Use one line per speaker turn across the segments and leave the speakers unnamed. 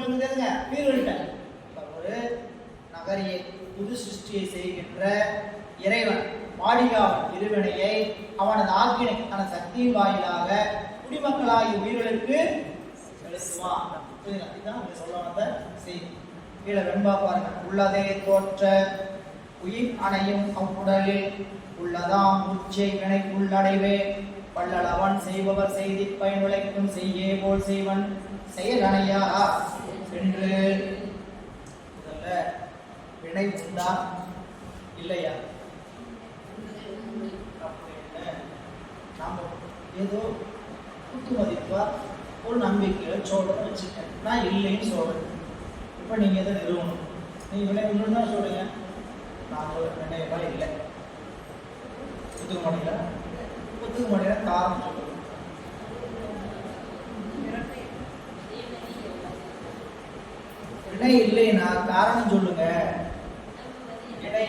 உங்களுக்கு வீரர்கள் ஒரு நகரியை புது சிருஷ்டியை செய்கின்ற இறைவன் வாடிகாவன் இருவினையை அவனது ஆக்கினை தனது சக்தியின் வாயிலாக குடிமக்களாகிய உயிர்களுக்கு செலுத்துவான். இதுதான் சொல்ல வந்த செய்தி. கீழே வெண்பா பாருங்க. உள்ளதே தோற்ற உயிர் அணையும் அவ்வுடலில் உள்ளதாம் உச்சை வினை உள்ளடைவே வள்ளலவன் செய்பவர் செய்தி பயனுழைக்கும் செய்யே போல் செய்வன் செயலணையா என்று வினை உண்டா இல்லையா? நாம ஏதோ குத்து மதிப்பா ஒரு நம்பிக்கையை சொல்றேன்னு வச்சுக்கேன். நான் இல்லைன்னு சொல்றேன். இப்ப நீங்க எதை நிறுவனம்? நீங்க வினை உண்டு தான் சொல்றீங்க. நான் வினையெல்லாம் இல்லை. புத்துக்கு மாட்டேல காரணம் சொல்லுங்க. வினை இல்லைன்னா காரணம் சொல்லுங்க. வினை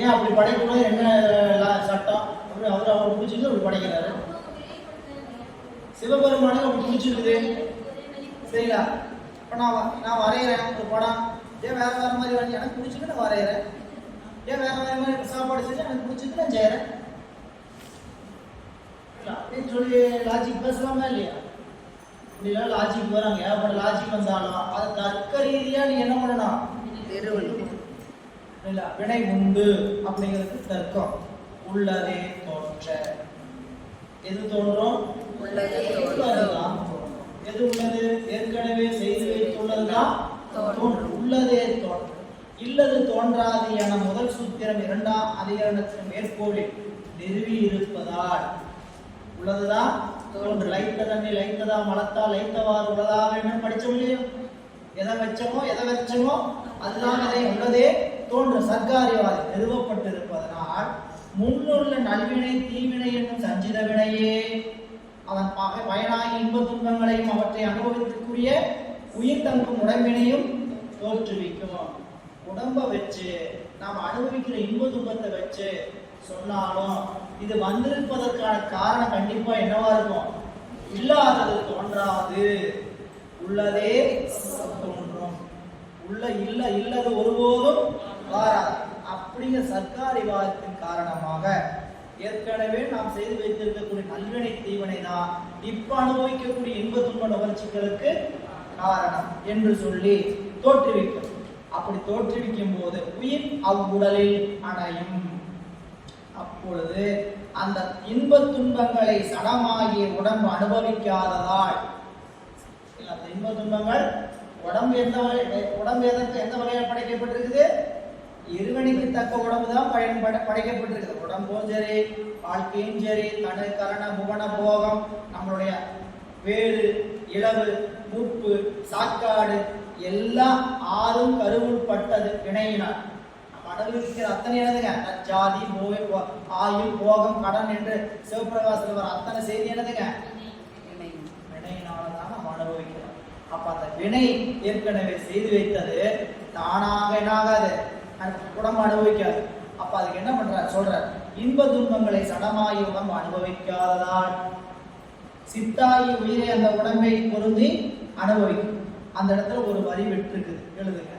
ஏன் அப்படி படைக்கணும்? என்ன சட்டம்? அவர் பிடிச்சிருந்து அப்படி படைக்கிறாரு. சிவபெருமானுக்கு அப்படி பிடிச்சிருக்குது. சரிங்களா? இப்போ நான் வரைகிறேன் ஒரு படம். ஏன் வேற வேற மாதிரி வரைஞ்சி எனக்கு பிடிச்சிருக்கு நான் வரைகிறேன். ஏன் வேற வேற மாதிரி சாப்பாடு செஞ்சு எனக்கு பிடிச்சிருக்கு நான் செய்கிறேன் அப்படின்னு சொல்லி லாஜிக் பேசலாமா இல்லையா? இப்படிலாம் லாஜிக் வராங்க. ஏகப்பட்ட லாஜிக் வந்தாலும் அதை தர்க்க ரீதியா நீ என்ன பண்ணணும்? இல்ல வினை உண்டு அப்படிங்கிறதுக்கு தர்க்கம். உள்ளதே தோற்ற எது தோன்றும்? உள்ளதுதான் தோன்றும். எது உள்ளது? ஏற்கனவே செய்து வைத்துள்ளதுதான் தோன்றும். உள்ளதே தோன்றும். இல்லது தோன்றாது என முதல் சூத்திரம் 2ஆம் அதிகரணத்தின் மேற்கோளில் நிறுவி இருப்பதால் உள்ளதுதான் தோன்று. லைத்த தண்ணி லைத்ததா மலத்தா லைத்தவாறு உள்ளதாக என்ன படிச்சோம் இல்லையோ? எதை வச்சமோ அதுதான் அதை உள்ளதே தோன்று. சர்க்காரியவாதி நிறுவப்பட்டிருப்பதனால் முன்னுள்ள நல்வினை தீவினை என்னும் சஞ்சித வினையே அவன் பயனாகி இன்ப துன்பங்களையும் அவற்றை அனுபவித்துக்குரிய உயிர் தங்கும் உடம்பினையும் தோற்றுவிக்கும். உடம்ப வச்சு நாம் அனுபவிக்கிற இன்ப துன்பத்தை வச்சு சொன்னாலும் இது வந்திருப்பதற்கான காரணம் கண்டிப்பா என்னவா இருக்கும்? இல்லாதது தோன்றாது, உள்ளதே தோன்றும். இல்லது ஒருபோதும் வாராது. அப்படிங்கிற சர்க்கார் விவாதத்தின் காரணமாக ஏற்கனவே நாம் செய்து வைத்திருக்கக்கூடிய நல்வினை தீவினை தான் இப்ப அனுபவிக்கக்கூடிய இன்ப துன்ப நுகர்ச்சிகளுக்கு காரணம் என்று சொல்லி தோற்றுவிக்கும். அப்படி தோற்றுவிக்கும் போது உயிர் அவ்வுடலில் அணையும். அப்பொழுது அந்த இன்ப துன்பங்களை சடமாகிய உடம்பு அனுபவிக்காததால், அந்த இன்ப துன்பங்கள் உடம்பு எந்த வகையில படைக்கப்பட்டிருக்குது? இருவனிக்கு தக்க உடம்பு தான் படைக்கப்பட்டிருக்குது. உடம்பும் சரி, வாழ்க்கையும் சரி, தனு கரண புவன போகம், நம்மளுடைய வேறு இளவு மூப்பு சாக்காடு எல்லாம் ஆறும் கருவுள் பட்டது வினையினார். அனுபவிக்கிற அத்தனை என்னதுங்க? ஜாதி ஆயுள் போகம் கடன் என்று சிவபிரகாசத்தில் வர அத்தனை செய்தி என்னதுங்க? வினையினாலதான் நம்ம அனுபவிக்கிறோம். அப்ப அந்த வினை ஏற்கனவே செய்து வைத்தது தானாக என்னாகாது, உடம்பு அனுபவிக்காது. அப்ப அதுக்கு என்ன பண்ற சொல்ற? இன்ப துன்பங்களை சடமாயி உடம்பு அனுபவிக்காததால் சித்தாயி உயிரை அந்த உடம்பை பொருந்தி அனுபவிக்கும். அந்த இடத்துல ஒரு வரி விட்டுருக்குது, எழுதுங்க.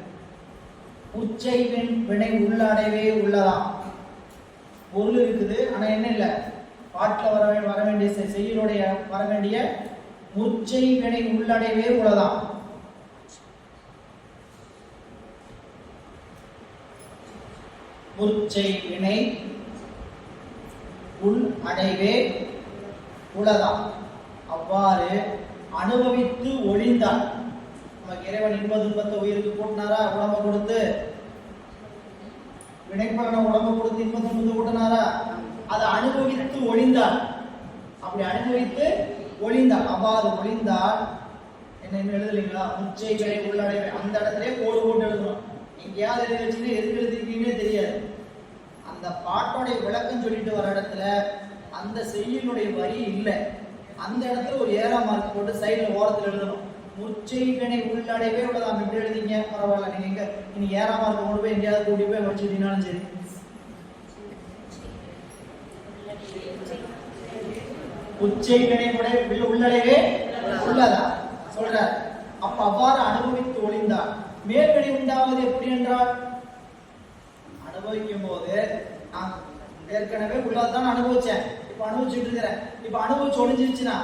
உச்சை வினை உள்ளடைவே உள்ளதாம். பொருள் இருக்குது, ஆனா என்ன இல்லை, பாட்டில் வர வேண்டிய செய்யுளுடைய வர வேண்டிய முச்சை வினை உள்ளடைவே உள்ளதாம். முச்சை வினை உள் அடைவே உளதாம். அவ்வாறு அனுபவித்து ஒளிந்தார். இறைவன் இன்ப துன்பத்தை உயிருக்கு கூட்டினாரா? உடம்ப கொடுத்து வினைப்பலனை உடம்ப கொடுத்து இன்ப துன்பத்தை கூட்டினாரா? அதை அனுபவித்து ஒளிந்தார். அப்படி அனுபவித்து ஒளிந்தார். அவ்வாறு ஒளிந்தால் என்ன எழுதலைங்களா? முச்சை வினை உள்ளடைவே. அந்த இடத்துல கோடு போட்டு எழுதணும். எங்கேயாவது எழுதி வச்சுன்னா எதுக்கு எழுதிருக்கீங்கன்னே தெரியாது. அந்த பாட்டோடைய விளக்கம் சொல்லிட்டு வர இடத்துல அந்த செய்யுளுடைய வரி இல்லை. அந்த இடத்துல ஒரு ஏறா மார்க் போட்டு சைடில் ஓரத்தில் எழுதணும். முச்சை வினை உள்ளடைவே உள்ளதாம். எப்படி எழுதிங்க பரவாயில்ல. நீங்க எங்க நீங்க ஏறா மார்க் கொண்டு போய் எங்கேயாவது கூட்டி போய் வச்சுட்டீங்கன்னாலும் சரி. உச்சை வினை உள்ளடவே உள்ளதா சொல்றார். அப்ப அவ்வாறு அனுபவித்து ஒளிந்தார். மேல்வினை உண்டாவது எப்படி என்றால், அனுபவிக்கும் போது நான் ஏற்கனவே உள்ளதான் அனுபவிச்சேன், இப்ப அனுபவிச்சுட்டு இருக்கிறேன், இப்ப அனுபவிச்சு ஒளிஞ்சிருச்சுன்னா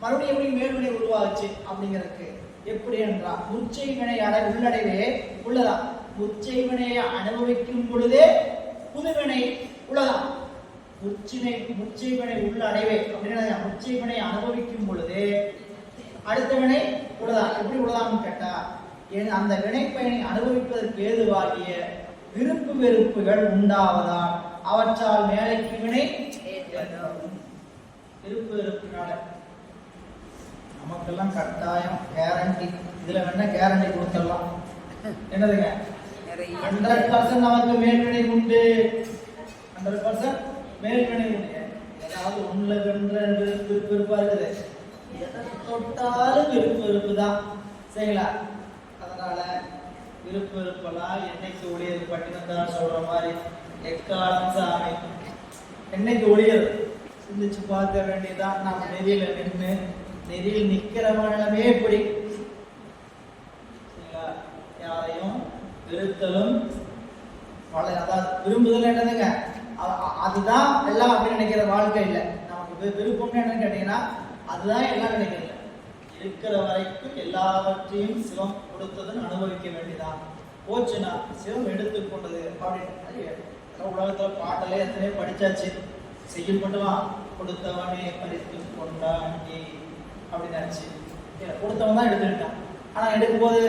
மறுபடியும் எப்படி மேல்வினை உருவாச்சு அப்படிங்கிறதுக்கு எப்படி என்றால், முச்சை வினை உள்ளடவே உள்ளதா. முச்சை வினையை அனுபவிக்கும் பொழுதே புதுவினை உள்ளதான். முச்சை வினை உள்ளடைவே அப்படின்னா, முச்சை வினை அனுபவிக்கும் பொழுது அடுத்த வினை உள்ளதான். எப்படி உள்ளதான்னு கேட்டா, அந்த வினை பயனை அனுபவிப்பதற்கு ஏதுவாகிய விருப்பு வெறுப்புகள் உண்டாவதால் அவற்றால் மேலைக்கு வினை விருப்பு வெறுப்புனால நமக்கெல்லாம் கட்டாயம் கேரண்டி. இதுல வேணா கேரண்டி கொடுத்துடலாம். என்னதுங்க, 100% நமக்கு மேல்வினை உண்டு. 100% மேல்வினை உண்டு. ஏதாவது ஒண்ணுல விருப்பு வெறுப்பா இருக்குது, எதை தொட்டாலும் விருப்பு வெறுப்பு தான். சரிங்களா? அதனால விருப்பு வெறுப்பெல்லாம் என்னைக்கு ஒளியது பட்டினத்தான் சொல்ற மாதிரி எக்காலம் சாமி என்னைக்கு ஒளியது சிந்திச்சு பார்க்க வேண்டியதான். நம்ம நெறியில நின்று நெறியில் நிக்கிறவனமே எப்படி யாரையும் விருத்தலும் அதாவது விரும்புதல் என்னதுங்க, அதுதான் எல்லாம் அப்படின்னு நினைக்கிற வாழ்க்கை இல்லை. நமக்கு விருப்பம்னு என்னன்னு கேட்டீங்கன்னா அதுதான் எல்லாம் நினைக்கிறது. இருக்கிற வரைக்கும் எல்லாவற்றையும் சிவம் கொடுத்ததுன்னு அனுபவிக்க வேண்டியதான். போச்சுன்னா சிவம் எடுத்துக்கொண்டது அப்படின்னு உலகத்துல பாட்டலே எத்தனையோ படிச்சாச்சு. செய்யப்பட்டுவான் கொடுத்தவனே பறித்து கொண்டாண்டி அப்படின்னாச்சு. கொடுத்தவன் தான் எடுத்துக்கிட்டான். ஆனா எடுக்கும் போது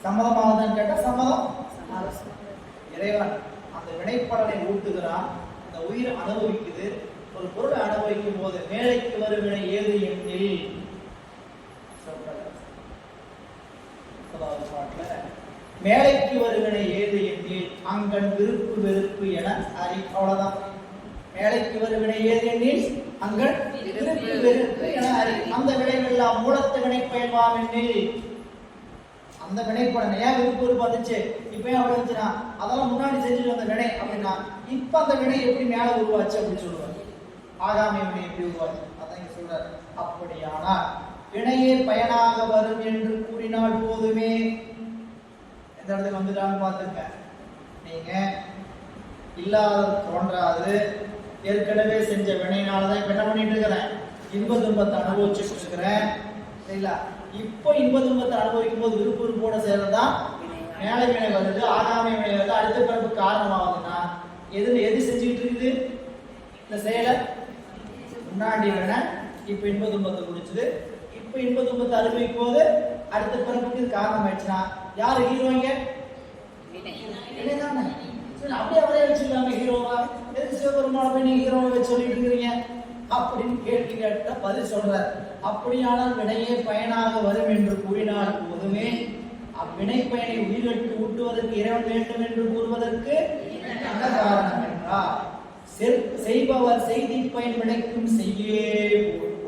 சம்மதமாகுதுன்னு கேட்டா சம்மதம். இறைவன் அந்த வினைப்படனை ஊட்டுகிறான், அந்த உயிர் அனுபவிக்குது. ஒரு பொருளை அனுபவிக்கும் போது மேலைக்கு வருவினை ஏது எண்ணில் பாட்டுல மேலைக்கு வருவினை ஏது எண்ணில் அங்கன் விருப்பு வெறுப்பு என அறி. அவ்வளவுதான். மேலைக்கு வருவினை ஏது எண்ணில் அங்கன் விருப்பு வெறுப்பு என அறி. அந்த வினைவெல்லாம் மூலத்து வினை பயன்பாம் எண்ணில் அந்த வினைப்படனை ஏன் விருப்பு வெறுப்பு வந்துச்சு, இப்ப ஏன் அப்படி வந்துச்சுன்னா அதெல்லாம் முன்னாடி செஞ்சுட்டு வந்த வினை அப்படின்னா இப்ப அந்த வினை எப்படி மேல உருவாச்சு அப்படின்னு சொல்லுவாங்க. ஆகாமி வினை எப்படி உருவாச்சு அதான் இங்க சொல்றாரு. அப்படியானால் வினையே பயனாக வரும் என்று கூறினால் போதுமே. எந்த இடத்துக்கு வந்துட்டான்னு பார்த்துக்க. நீங்க இல்லாத தோன்றாது ஏற்கனவே செஞ்ச வினையினாலதான் இப்ப என்ன பண்ணிட்டு இருக்கிறேன், இன்ப துன்பத்தை அனுபவிச்சுட்டு இருக்கிறேன். சரிங்களா? இப்போ இன்ப துன்பத்தை அனுபவிக்கும் போது விருப்போட சேர்றதுதான் மேலை வினை வருது, ஆகாமி வினை வருது. அடுத்த பிறப்பு காரணமாகுதுன்னா எது செஞ்சுக்கிட்டு இருக்குது இந்த செயலை? முன்னாடி வினை இப்ப இன்ப துன்பத்தை குடிச்சது. இப்ப இன்ப துன்பத்தை அனுபவிக்கும் போது அடுத்த பிறப்புக்கு காரணம் ஆயிடுச்சுன்னா யாரு ஹீரோங்க? வினைதானே. அப்படியே அவரே வச்சுக்கலாங்க ஹீரோவா. எதுக்கு சிவபெருமான போய் நீங்க ஹீரோவை வச்சு சொல்லிட்டு இருக்கிறீங்க அப்படின்னு கேள்வி கேட்ட பதில் சொல்றார். அப்படியானால் வினையே பயனாக வரும் என்று கூறினால் போதுமே. அவ்வினை பயனை உயிரிழத்து ஊட்டுவதற்கு இறைவன் வேண்டும் என்று கூறுவதற்கு என்ன காரணம் என்றால், செய்பவர் செய்தி பயன் வினைக்கும் செய்யே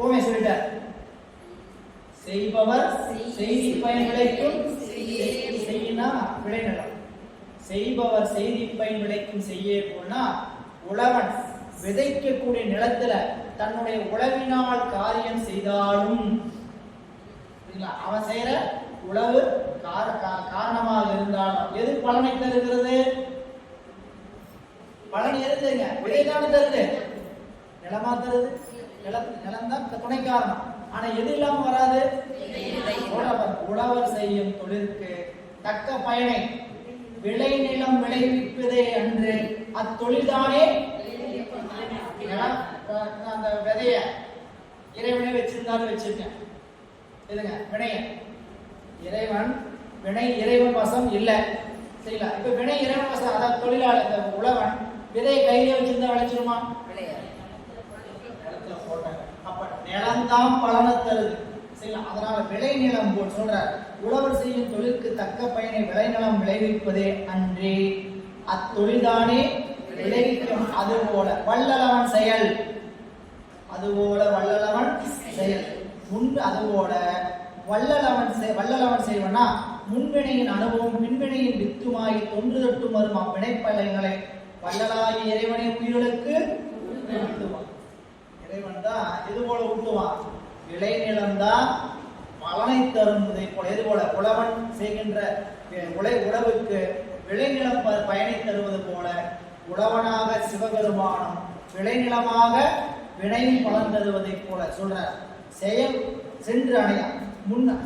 ஓமே சொல்லிட்டார். செய்பவர் செய்தி பயன் விளைக்கும் செய்யினா விளைநிலம். செய்பவர் செய்தி பயன் விளைக்கும் செய்யே போனா உழவன் விதைக்கக்கூடிய நிலத்துல தன்னுடைய உழவினால் காரியம் செய்தாலும் அவன் செய்யற உழவு காரணமாக இருந்தாலும் எது பலனை தருகிறது? பலன் எதுங்க? விதைதானே தருது, நிலமா தருது. நிலம் தான் துணை காரணம். ஆனா எது இல்லாம வராது? உழவர் செய்யும் தொழிற்கு தக்க பயனை விளை நிலம் விளைவிப்பதே அன்று அத்தொழில்தானே. அந்த விதைய இறைவனை வச்சிருந்தாலும் வச்சிருக்கேன் இதுங்க வினைய. இறைவன் வினை இறைவன் வசம் இல்ல. சரிங்களா? இப்ப வினை இறைவன் வசம். அதாவது தொழிலாளர் உழவன் விதையை கையில வச்சிருந்தா விளைச்சிருமா? நிலத்துல போட்டாங்க. அப்ப நிலம்தான் பலனை தருது. சரிங்களா? அதனால விளை நிலம் போல் சொல்ற உழவர் செய்யும் தொழிலுக்கு தக்க பயனை விளைநிலம் விளைவிப்பதே அன்றி அத்தொழில்தானே விளைவிக்கும். அதுபோல வள்ளலவன் செயல், அதுபோல வள்ளலவன் செயல் முன்பு அதுபோல வள்ளலவன் செய்வனா முன்வினையின் அனுபவம் பின்வினையின் வித்துமாகி தொன்று தொட்டு வரும் அவ்வினைப்பயன்களை வள்ளலாகிய இறைவனை உயிர்களுக்கு பலனை தரும். இதை போல எது போல உழவன் செய்கின்ற உழவுக்கு விளைநிலம் பயனை தருவது போல உழவனாக சிவபெருமானம் விளைநிலமாக வினையின் பலன் தருவதை போல சொல்ற. செயல் சென்று அணைய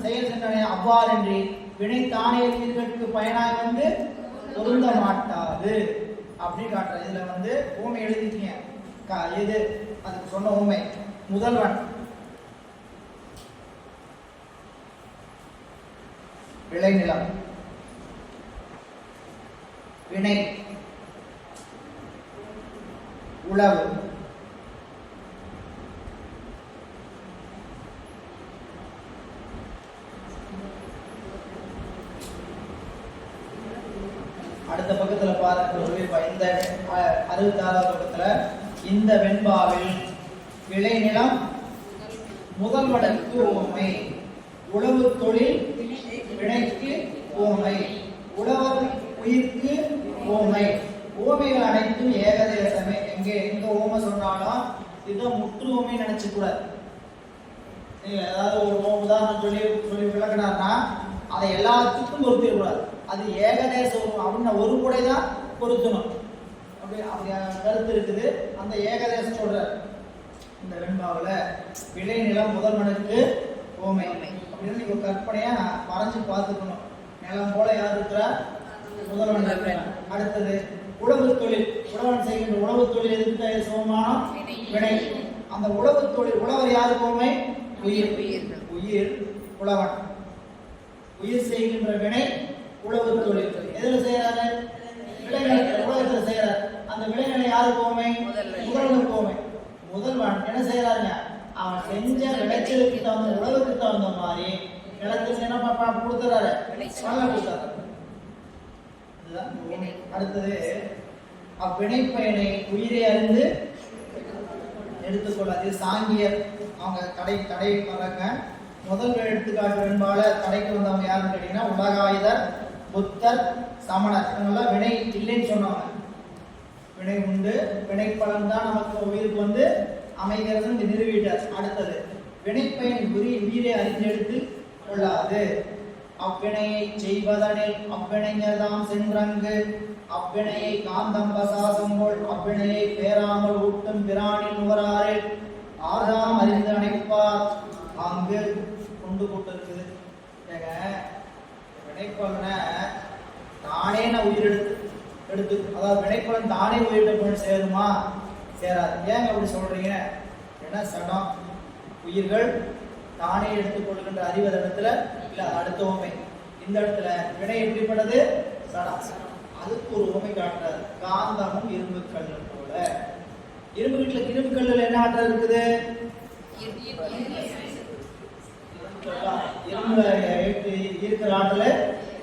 செயல் சென்று அணைய அவ்வாறின்றி வினை தானே உயிர்களுக்கு பயனாய் வந்து பொருந்த மாட்டாது அப்படின்னு காட்டுற. இதுல வந்து ஊமை எழுதிக்கீங்க. எது அதுக்கு சொன்ன ஊமை? முதல்வன் விளைநிலம், வினை உழவு, அடுத்த பக்கத்துல பாருங்க. இந்த 66வது பக்கத்துல இந்த வெண்பாவில் விளைநிலம் முதல்வனுக்கு ஓமை, உழவு தொழில் வினைக்கு ஓமை, உழவர் உயிர்க்கு ஓமை. ஓமைகள் அனைத்தும் ஏகதேசமே. எங்க ஓமை சொன்னாலும் இதை முற்று ஓமை நினைச்சு கூடாது. ஏதாவது ஒரு உதாரணம் சொல்லி விளக்கினார்னா அதை எல்லாத்துக்கும் பொருத்திடக்கூடாது. அது ஏகதேச அப்படின்னு ஒரு முறை தான் பொருத்தணும். அப்படி கருத்து இருக்குது. அந்த ஏகதேசம் சொல்றார். இந்த வெண்பாவில் விளைநிலம் முதல்வனுக்கு ஓமை அப்படின்னு நீங்க கற்பனையா மறைஞ்சு பார்த்துக்கணும். நிலம் போல யார் இருக்கிறா? முதல்வன். அடுத்தது உழவு தொழில், உழவன் செய்கின்ற உழவு தொழில் எதுக்கு சமமானம்? வினை. அந்த உழவு தொழில் உழவர் யாருக்கு ஓமை? உயிர். உயிர் உழவன். உயிர் செய்கின்ற வினை உழவு தொழில். எதுல செய்யறாரு? விளைநிலத்தில் உலகத்தில் செய்யறாரு. அந்த விளைநிலை யாருக்கு ஓமை? முதல்வனுக்கு ஓமை. முதல்வன் என்ன செய்யறாருங்க? அவன் செஞ்ச விளைச்சலுக்கு தகுந்த உழவுக்கு தகுந்த மாதிரி நிலத்துக்கு என்ன கொடுத்துறாரு? பலனை கொடுத்தாரு. அடுத்தது அவ்வினைப்பயனை உயிரை அறிந்து எடுத்துக்கொள்ளாது. சாங்கியர் அவங்க கடை வர்றாங்க. முதல் எடுத்துக்காட்டு வெண்பால கடைக்கு வந்தவங்க யாருன்னு கேட்டீங்கன்னா உலகாயுதர், புத்தர், சமணர். இவங்கெல்லாம் வினை இல்லைன்னு சொன்னவங்க. வினை உண்டு, வினை பலன் தான் நமக்கு உயிருக்கு வந்து அமைகிறது நிறுவிட்டார். அடுத்தது வினைப்பயன் உயிரை அறிந்தெடுத்து கொள்ளாது. அவ்வினையை செய்வதனில் அவ்வினைஞர்தாம் சென்றங்கு அவ்வினையை காந்தம் பசாசம் போல் அவ்வினையை பேராமல் ஊட்டும் பிரானில் நுகராறில் ஆதாம் அறிந்து அணைப்பார் அங்கு கொண்டு போட்டு இருக்குது. வினைப்பலனை தானே நான் உயிர் எடுத்து அதாவது வினைப்பலன் தானே உயிரிட்ட போய் சேருமா? சேராது. ஏங்க அப்படி சொல்றீங்க? ஏன்னா சடம் உயிர்கள் தானே எடுத்துக்கொள்கின்ற அறிவது இடத்துல இல்ல. அடுத்த ஓமை இந்த இடத்துல வினை எப்படிப்பட்டது? சடம். அதுக்கு ஒரு ஓமை காட்டுறாரு. காந்தமும் இரும்பு கல்லு போல. இரும்பு கல்லுல என்ன ஆற்றல் இருக்குது? இரும்புல இருக்கிற ஆற்றல்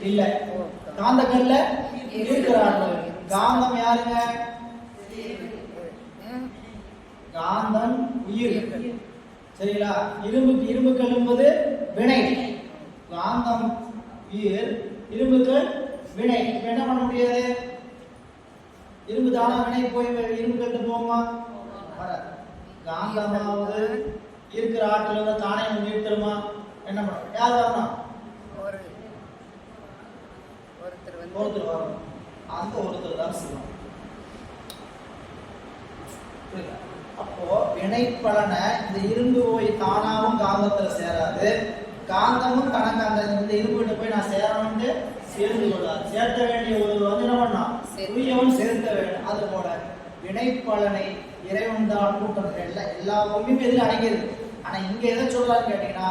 இல்ல. காந்த கல்ல இருக்கிற ஆற்றல். காந்தம் யாருங்க? காந்தம் உயிர். சரிங்களா? இரும்பு கல் என்பது வினை. காந்தம் உயிர், இரும்புக்கள் வினை. என்ன பண்ண முடியாது? இரும்பு தானா வினை போய் இரும்பு கட்டு போகுமா? காந்தமாவது இருக்கிற ஆற்றல் தானே நிறுத்தருமா? என்ன பண்ண? யார் வரணும்? ஒருத்தர் வரணும். அந்த ஒருத்தர் தான் செய்யணும். அப்போ வினைப்பலனை இந்த இரும்பு போய் தானாவும் காந்தத்துல சேராது. காந்தமும் தனக்கு அந்த இந்த இரும்புகிட்ட போய் நான் சேரணும்னு சேர்ந்து கொள்ளாது. சேர்த்த வேண்டிய ஒரு வந்து என்ன பண்ணா உரியவன் சேர்த்த வேண்டும். அது போல வினைப்பலனை இறைவன் தான் கூட்டுறது. எல்லா உண்மையும் எதில் அடங்கியிருக்கு. ஆனா இங்க எதை சொல்றான்னு கேட்டீங்கன்னா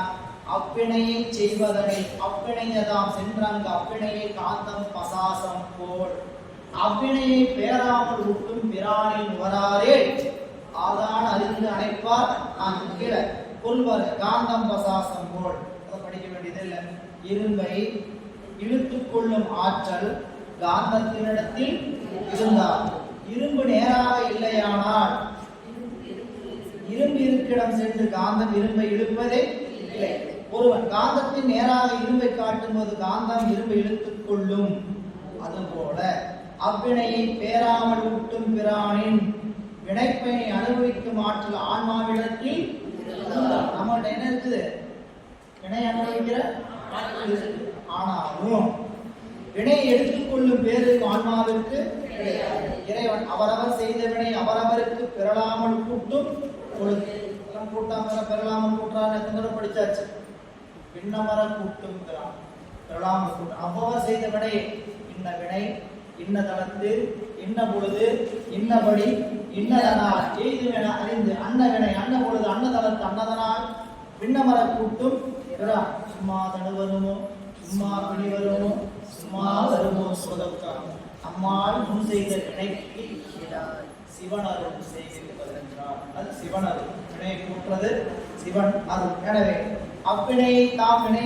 அவ்வினையை செய்வதனை அவ்வினையதாம் சென்றாங்க அவ்வினையை காந்தம் பசாசம் போல் அவ்வினையை பேராமல் விட்டும் பிரானில் நுகராரே ஆதான அறிந்து அணைப்பார். நான் கீழே பொருள்வாரு காந்தம் பசாசம் போல் அதை படிக்க வேண்டியது இல்லை. இரும்பை இழுத்துக் கொள்ளும் ஆற்றல் காந்தத்தினிடத்தில் இருந்தால் இரும்பு நேராக இல்லையானால் இரும்பு இருக்கிடம் சென்று காந்தம் இரும்பை இழுப்பதே இல்லை. ஒருவன் காந்தத்தின் நேராக இரும்பை காட்டும் போது காந்தம் இரும்பை இழுத்துக் கொள்ளும். அதுபோல அவ்வினையை பேராமல் விட்டும் பிரானின் வினைப்பயனை அனுபவிக்கும் ஆற்றல் ஆன்மாவிடத்தில் நம்மள்ட்ட என்ன இருக்குது? வினை அனுபவிக்கிற ஆனாலும் வினை எடுத்துக்கொள்ளும் பேரு ஆன்மாவிற்கு இறைவன் அவரவர் செய்த வினை அவரவருக்கு பெறலாமல் கூட்டும் பொழுது கூட்டாம பெறலாமல் கூட்டான்னு எத்தனை படிச்சாச்சு. பின்னமர கூட்டும் பெறலாமல் கூட்டும் அவ்வளவு செய்த வினை இன்ன வினை இன்ன தளத்து இன்ன பொழுது இன்னபடி இன்னதனால் எய்துவென அறிந்து அன்ன வினை அன்ன பொழுது அன்னதளத்து அன்னதனால் பின்னமர கூட்டும் சும்மா தடுவதுமோ சும்மா பிடி வருமோ சும்மா வருமோ சுதற்காம் அம்மாள் முன் செய்த வினைக்கு சிவனரும் செய்கின்றார். அது சிவனரும் வினை கூட்டுறது சிவன் அருள். எனவே அவ்வினையை தாம் வினை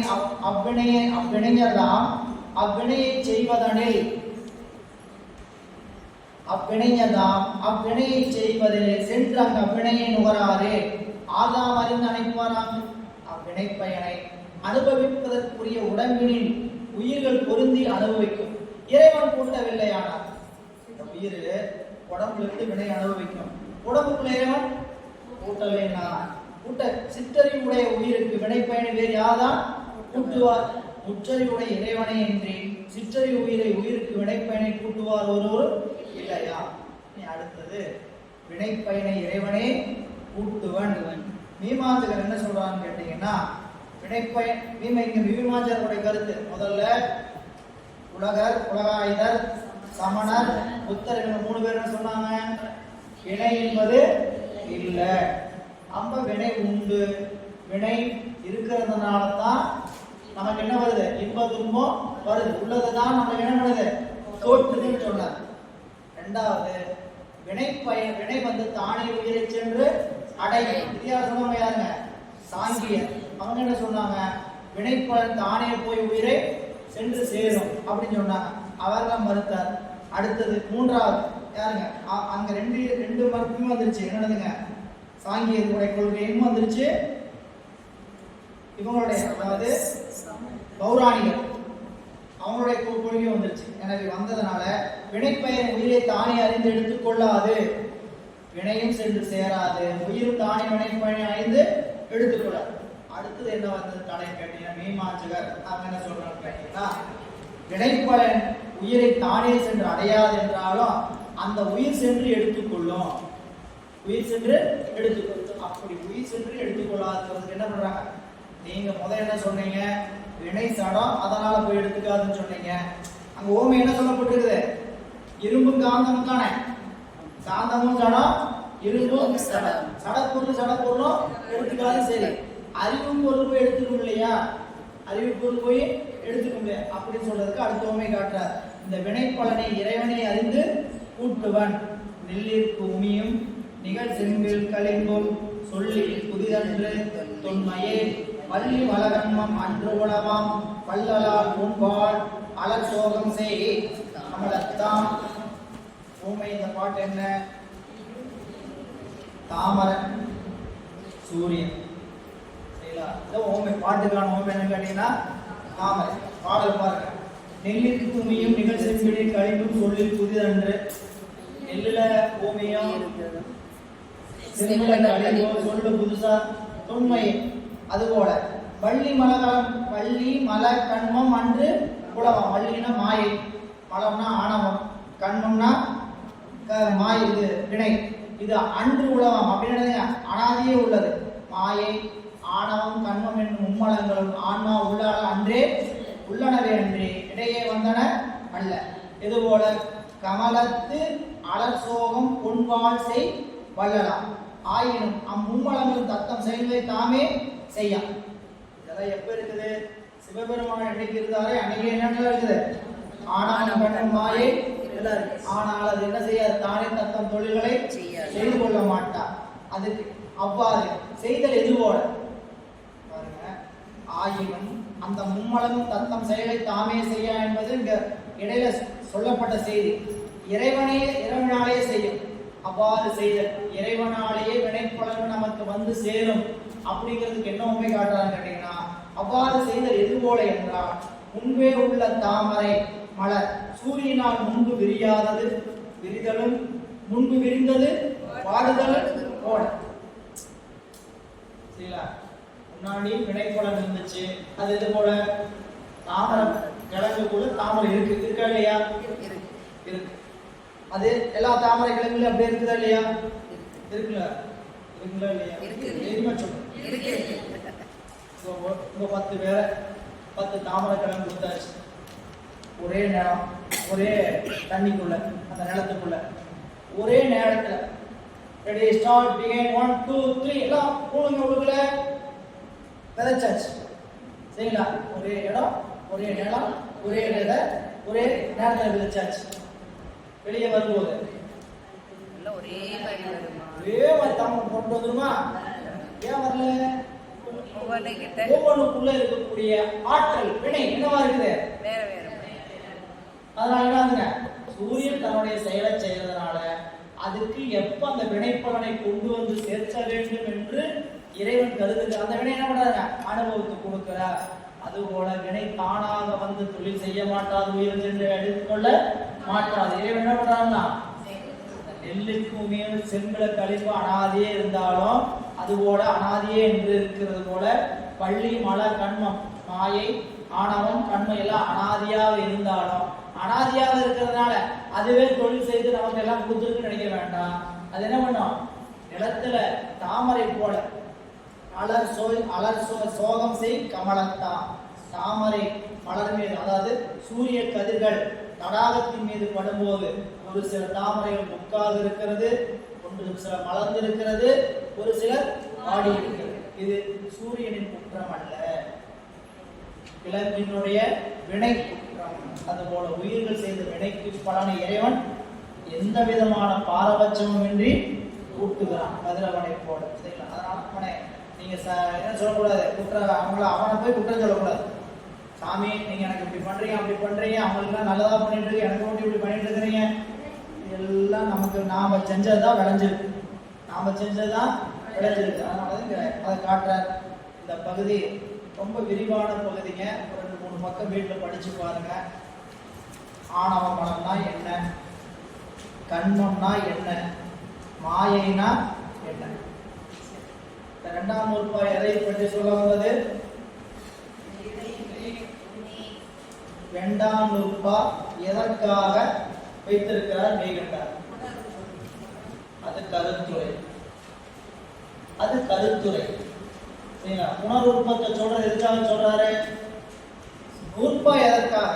அவ்வினையர்தாம் அவ்வினையை செய்வதனில் அவ்வினையை செய்வதிலே சென்று அங்கு அவ்வினையை நுகராரே ஆதாம் அறிந்து அணைப்பாராம். அவ்வினை பயனை அனுபவிப்பதற்குரிய உடம்பினில் உயிர்கள் பொருந்தி அனுபவிக்கும். இறைவன் கூட்டவில்லையானார் இந்த உயிர் உடம்பிலிருந்து வினை அனுபவிக்கும். உடம்புக்குள்ள இறைவன் கூட்டலைன்னா கூட்ட சிற்றறிவுடைய உயிருக்கு வினை பயனை வேறு யாதான் கூட்டுவார்? முற்றறிவுடைய இறைவனை என்று சிற்றறிவு உயிருக்கு வினைப்பயனை கூட்டுவார் ஒருவர் இல்லையா? அடுத்தது வினைப்பயனை இறைவனே கூட்டுவன். மீமாஞ்சகர் என்ன சொல்றான்னு கேட்டீங்கன்னா வினைப்பயன் மீமாஞ்சகருடைய கருத்து முதல்ல உலகர் உலகாயுதர் சமணர் புத்தர் 3 பேர் என்ன சொன்னாங்க? வினை என்பது இல்லை, நம்ம வினை உண்டு. வினை இருக்கிறதுனால தான் நமக்கு என்ன வருது? இன்ப துன்பம் வருது. உள்ளதுதான் நமக்கு என்ன பண்ணுது? தோற்றுதுன்னு சொன்னார். இரண்டாவது வினை வந்து தானே உயிரை சென்று அடையும். வித்தியாசமாக யாருங்க? சாங்கியர். அவங்க என்ன சொன்னாங்க? வினைப்பயன் தானே போய் உயிரை சென்று சேரும் அப்படின்னு சொன்னாங்க. அவர்கள் மறுத்தார். அடுத்தது மூன்றாவது யாருங்க? அங்க ரெண்டு மறுப்புமே வந்துருச்சு. என்னதுங்க? சாங்கியர்களுடைய கொள்கையும் வந்துருச்சு, இவங்களுடைய அதாவது பௌராணிகள் அவங்களுடைய கொள்கையும் வந்துருச்சு. எனவே வந்ததுனால வினைப்பயன் உயிரை தானே அறிந்து எடுத்துக்கொள்ளாது, வினையும் சென்று சேராது, உயிரும் தானே வினைப்பயனை அறிந்து எடுத்துக்கொள்ளாது. அடுத்தது என்ன வந்தது தடை கேட்டீங்கன்னா மீமாஞ்சகர் அவங்க என்ன சொல்றாங்க கேட்டீங்கன்னா வினைப்பயன் உயிரை தானே சென்று அடையாது என்றாலும் அந்த உயிர் சென்று எடுத்துக்கொள்ளும். உயிர் சென்று எடுத்துக்கொள்ளும். அப்படி உயிர் சென்று எடுத்துக்கொள்ளாததுக்கு என்ன பண்றாங்க? நீங்க முதல்ல என்ன சொன்னீங்க? வினை சடம் அதனால போய் எடுத்துக்காதுன்னு சொன்னீங்க. அங்க ஓமை என்ன சொல்லப்பட்டிருக்குது? இரும்பும் காந்தமும் தானே. காந்தமும் சடம், இரும்பும் சடம். சடப்பொருளும் எடுத்துக்காது. சரி, அறிவும் பொருள் போய் எடுத்துக்கணும் இல்லையா? அறிவு பொருள் போய் எடுத்துக்க முடியாது அப்படின்னு சொல்றதுக்கு அடுத்த ஓமை காட்டுறார். இந்த வினைப்பலனை இறைவனை அறிந்து கூட்டுவன். நெல்லிற்கு உமியும் நிகழ் செம்பில் கலிங்கோல் சொல்லி புதிதன்று தொன்மையே பள்ளி வளகன்மம் அன்று உணவாம் பல்லலால் முன்பால் அலர் சோகம் செய் அமலத்தான். ஊமை இந்த பாட்டு என்ன? தாமரன் சூரியன். சரிங்களா? ஓமை பாட்டுக்கான ஓமை என்ன கேட்டீங்கன்னா தாமரை. பாடல் பாருங்க. நெல்லிற்கு பூமியும் நிகழ் செம்பில் கலிங்கும் சொல்லி புதிதன்று. நெல்லுல பூமியும் சொல்லு புதுசா தொன்மை. அதுபோல வள்ளி மல கண்மம் அன்று உலகம். வள்ளினா மாயை, மலம்னா ஆணவம், கண்மம்னா மாயை, இது வினை. இது அன்று உலகம் அப்படின்னு அனாதியே உள்ளது. மாயை ஆணவம் கண்மம் என்னும் மும்மலங்களும் ஆன்மா உள்ளால அன்றே உள்ளனவே அன்றே இடையே வந்தன அல்ல. இதுபோல கமலத்து அலர் சோகம் பொன்வாள் செய் வல்லலாம் ஆயினும் அம்மும்மலங்களும் தத்தம் செயல்களை தாமே செய்ய. இதெல்லாம் எப்ப இருக்குது? சிவபெருமான என்னைக்கு இருந்தாரே அன்னைக்கு என்னென்ன இருக்குது? ஆனாலும் கண்ணும் மாயை இதெல்லாம் இருக்கு. ஆனால் அது என்ன செய்யாது? தானே தத்தம் தொழில்களை செய்து கொள்ள மாட்டார். அதுக்கு அவ்வாறு செய்தல் எதுவோட பாருங்க. ஆயினும் அந்த மும்மலமும் தத்தம் செயலை தாமே செய்ய என்பது இங்க இடையில சொல்லப்பட்ட செய்தி. இறைவனாலேயே செய்யும். அவ்வாறு செய்தல் இறைவனாலேயே வினைப்பலன் நமக்கு வந்து சேரும் அப்படிங்கிறதுக்கு என்ன உண்மை காட்டுறான்னு கேட்டீங்கன்னா அவ்வாறு செய்தல் எது போல என்றால் முன்பே உள்ள தாமரை மலர் சூரியனால் முன்பு விரியாதது விரிதலும் முன்பு விரிந்தது பாடுதல் போல. சரிங்களா? முன்னாடி தாண்டி வினைப்பலன் இருந்துச்சு. அது இது போல தாமரை கிழங்குக்குள்ள தாமரை இருக்கா இல்லையா? இருக்கு. அது எல்லா தாமரை கிழங்குல அப்படியே இருக்குதா இல்லையா? இருக்குல்ல? இருக்குங்களா இல்லையா? தெரியுமா சொல்லுங்க. இப்போ 10 பேரை 10 தாமரை கிழங்கு கொடுத்தாச்சு. ஒரே நேரம், ஒரே தண்ணிக்குள்ள, அந்த நிலத்துக்குள்ள ஒரே நேரத்துல ரெடி ஸ்டார்ட் பிகின் 1 2 3 எல்லாம் பூணுங்க உள்ள விதைச்சாச்சு. சரிங்களா? ஒரே இடம், ஒரே நிலம், ஒரே விதை, ஒரே நேரத்தில் விதைச்சாச்சு. வெளியே வரும்போது ஒரே மாதிரி தாமரை கொண்டு வந்துருமா? ஏன் வரல? ஒவ்வொன்றுக்குள்ள இருக்கக்கூடிய ஆற்றல் வினை என்னவா இருக்குது? அதனால என்னங்க, சூரியன் தன்னுடைய செயலை செய்யறதுனால அதுக்கு எப்ப அந்த வினைப்பலனை கொண்டு வந்து சேர்க்க வேண்டும் என்று இறைவன் கருதுக்கு அந்த வினை என்ன பண்றாங்க? அனுபவத்தை கொடுக்கிறார். அதுபோல வினை தானாக வந்து தொழில் செய்ய மாட்டாது, உயிர் என்று எடுத்துக்கொள்ள மாட்டாது. இறைவன் என்ன பண்றாங்கன்னா, நெல்லுக்கு மேல் செம்பள கழிப்பு அனாதியே இருந்தாலும் அதுபோல அனாதியே என்று இருக்கிறது போல பள்ளி மல கண்மம் மாயை ஆணவம் கண்மம் எல்லாம் அனாதியாக இருந்தாலும் அனாதியாக இருக்கிறதுனால அதுவே தொழில் செய்து நமக்கு எல்லாம் கொடுத்துருக்குன்னு நினைக்க வேண்டாம். அது என்ன பண்ணும்? நிலத்துல தாமரை போல அலர் சோகம் செய் கமலத்தான். தாமரை மலர் மீது, அதாவது சூரிய கதிர்கள் தடாகத்தின் மீது படும்போது ஒரு சில தாமரைகள் முக்காக இருக்கிறது, ஒன்று சில மலர்ந்து இருக்கிறது, ஒரு சிலர் ஆடி இருக்கிறது. இது சூரியனின் குற்றம் அல்ல, விலங்கினுடைய வினை குற்றம். அதுபோல உயிர்கள் செய்த வினைக்கு பலனை இறைவன் எந்த விதமான பாரபட்சமும் இன்றி கூட்டுகிறான், கதிரவனை போல. சரிங்களா? அதனால அவனை நீங்க என்ன சொல்லக்கூடாது, அவனை போய் குற்றம் சொல்லக்கூடாது. சாமி நீங்க எனக்கு இப்படி பண்றீங்க அப்படி பண்றீங்க, அவங்களுக்குலாம் நல்லதா பண்ணிட்டு இருக்கு, எனக்கு மட்டும் இப்படி பண்ணிட்டு இருக்கிறீங்க, எல்லாம் நமக்கு நாம செஞ்சதுதான் விளைஞ்சிருக்கு, நாம செஞ்சதுதான் விளைஞ்சிருக்கு. அதனால அதை காட்டுறார். இந்த பகுதி ரொம்ப விரிவான பகுதிங்க. 2-3 பக்கம் வீட்டில் படிச்சு பாருங்க. ஆணவ மனம்னா என்ன, கண்மம்னா என்ன, மாயைனா என்ன. இந்த 2ஆம் நூற்பா எதை பற்றி சொல்ல வந்தது? 2ஆம் நூற்பா எதற்காக வைத்திருக்கிறார் மெய்கண்டார்? அது கருத்துரை. அது கருத்துரை. சரிங்களா? புனருற்பத்தை சொல்றது எதுக்காக சொல்றாரு? நூற்பா எதற்காக?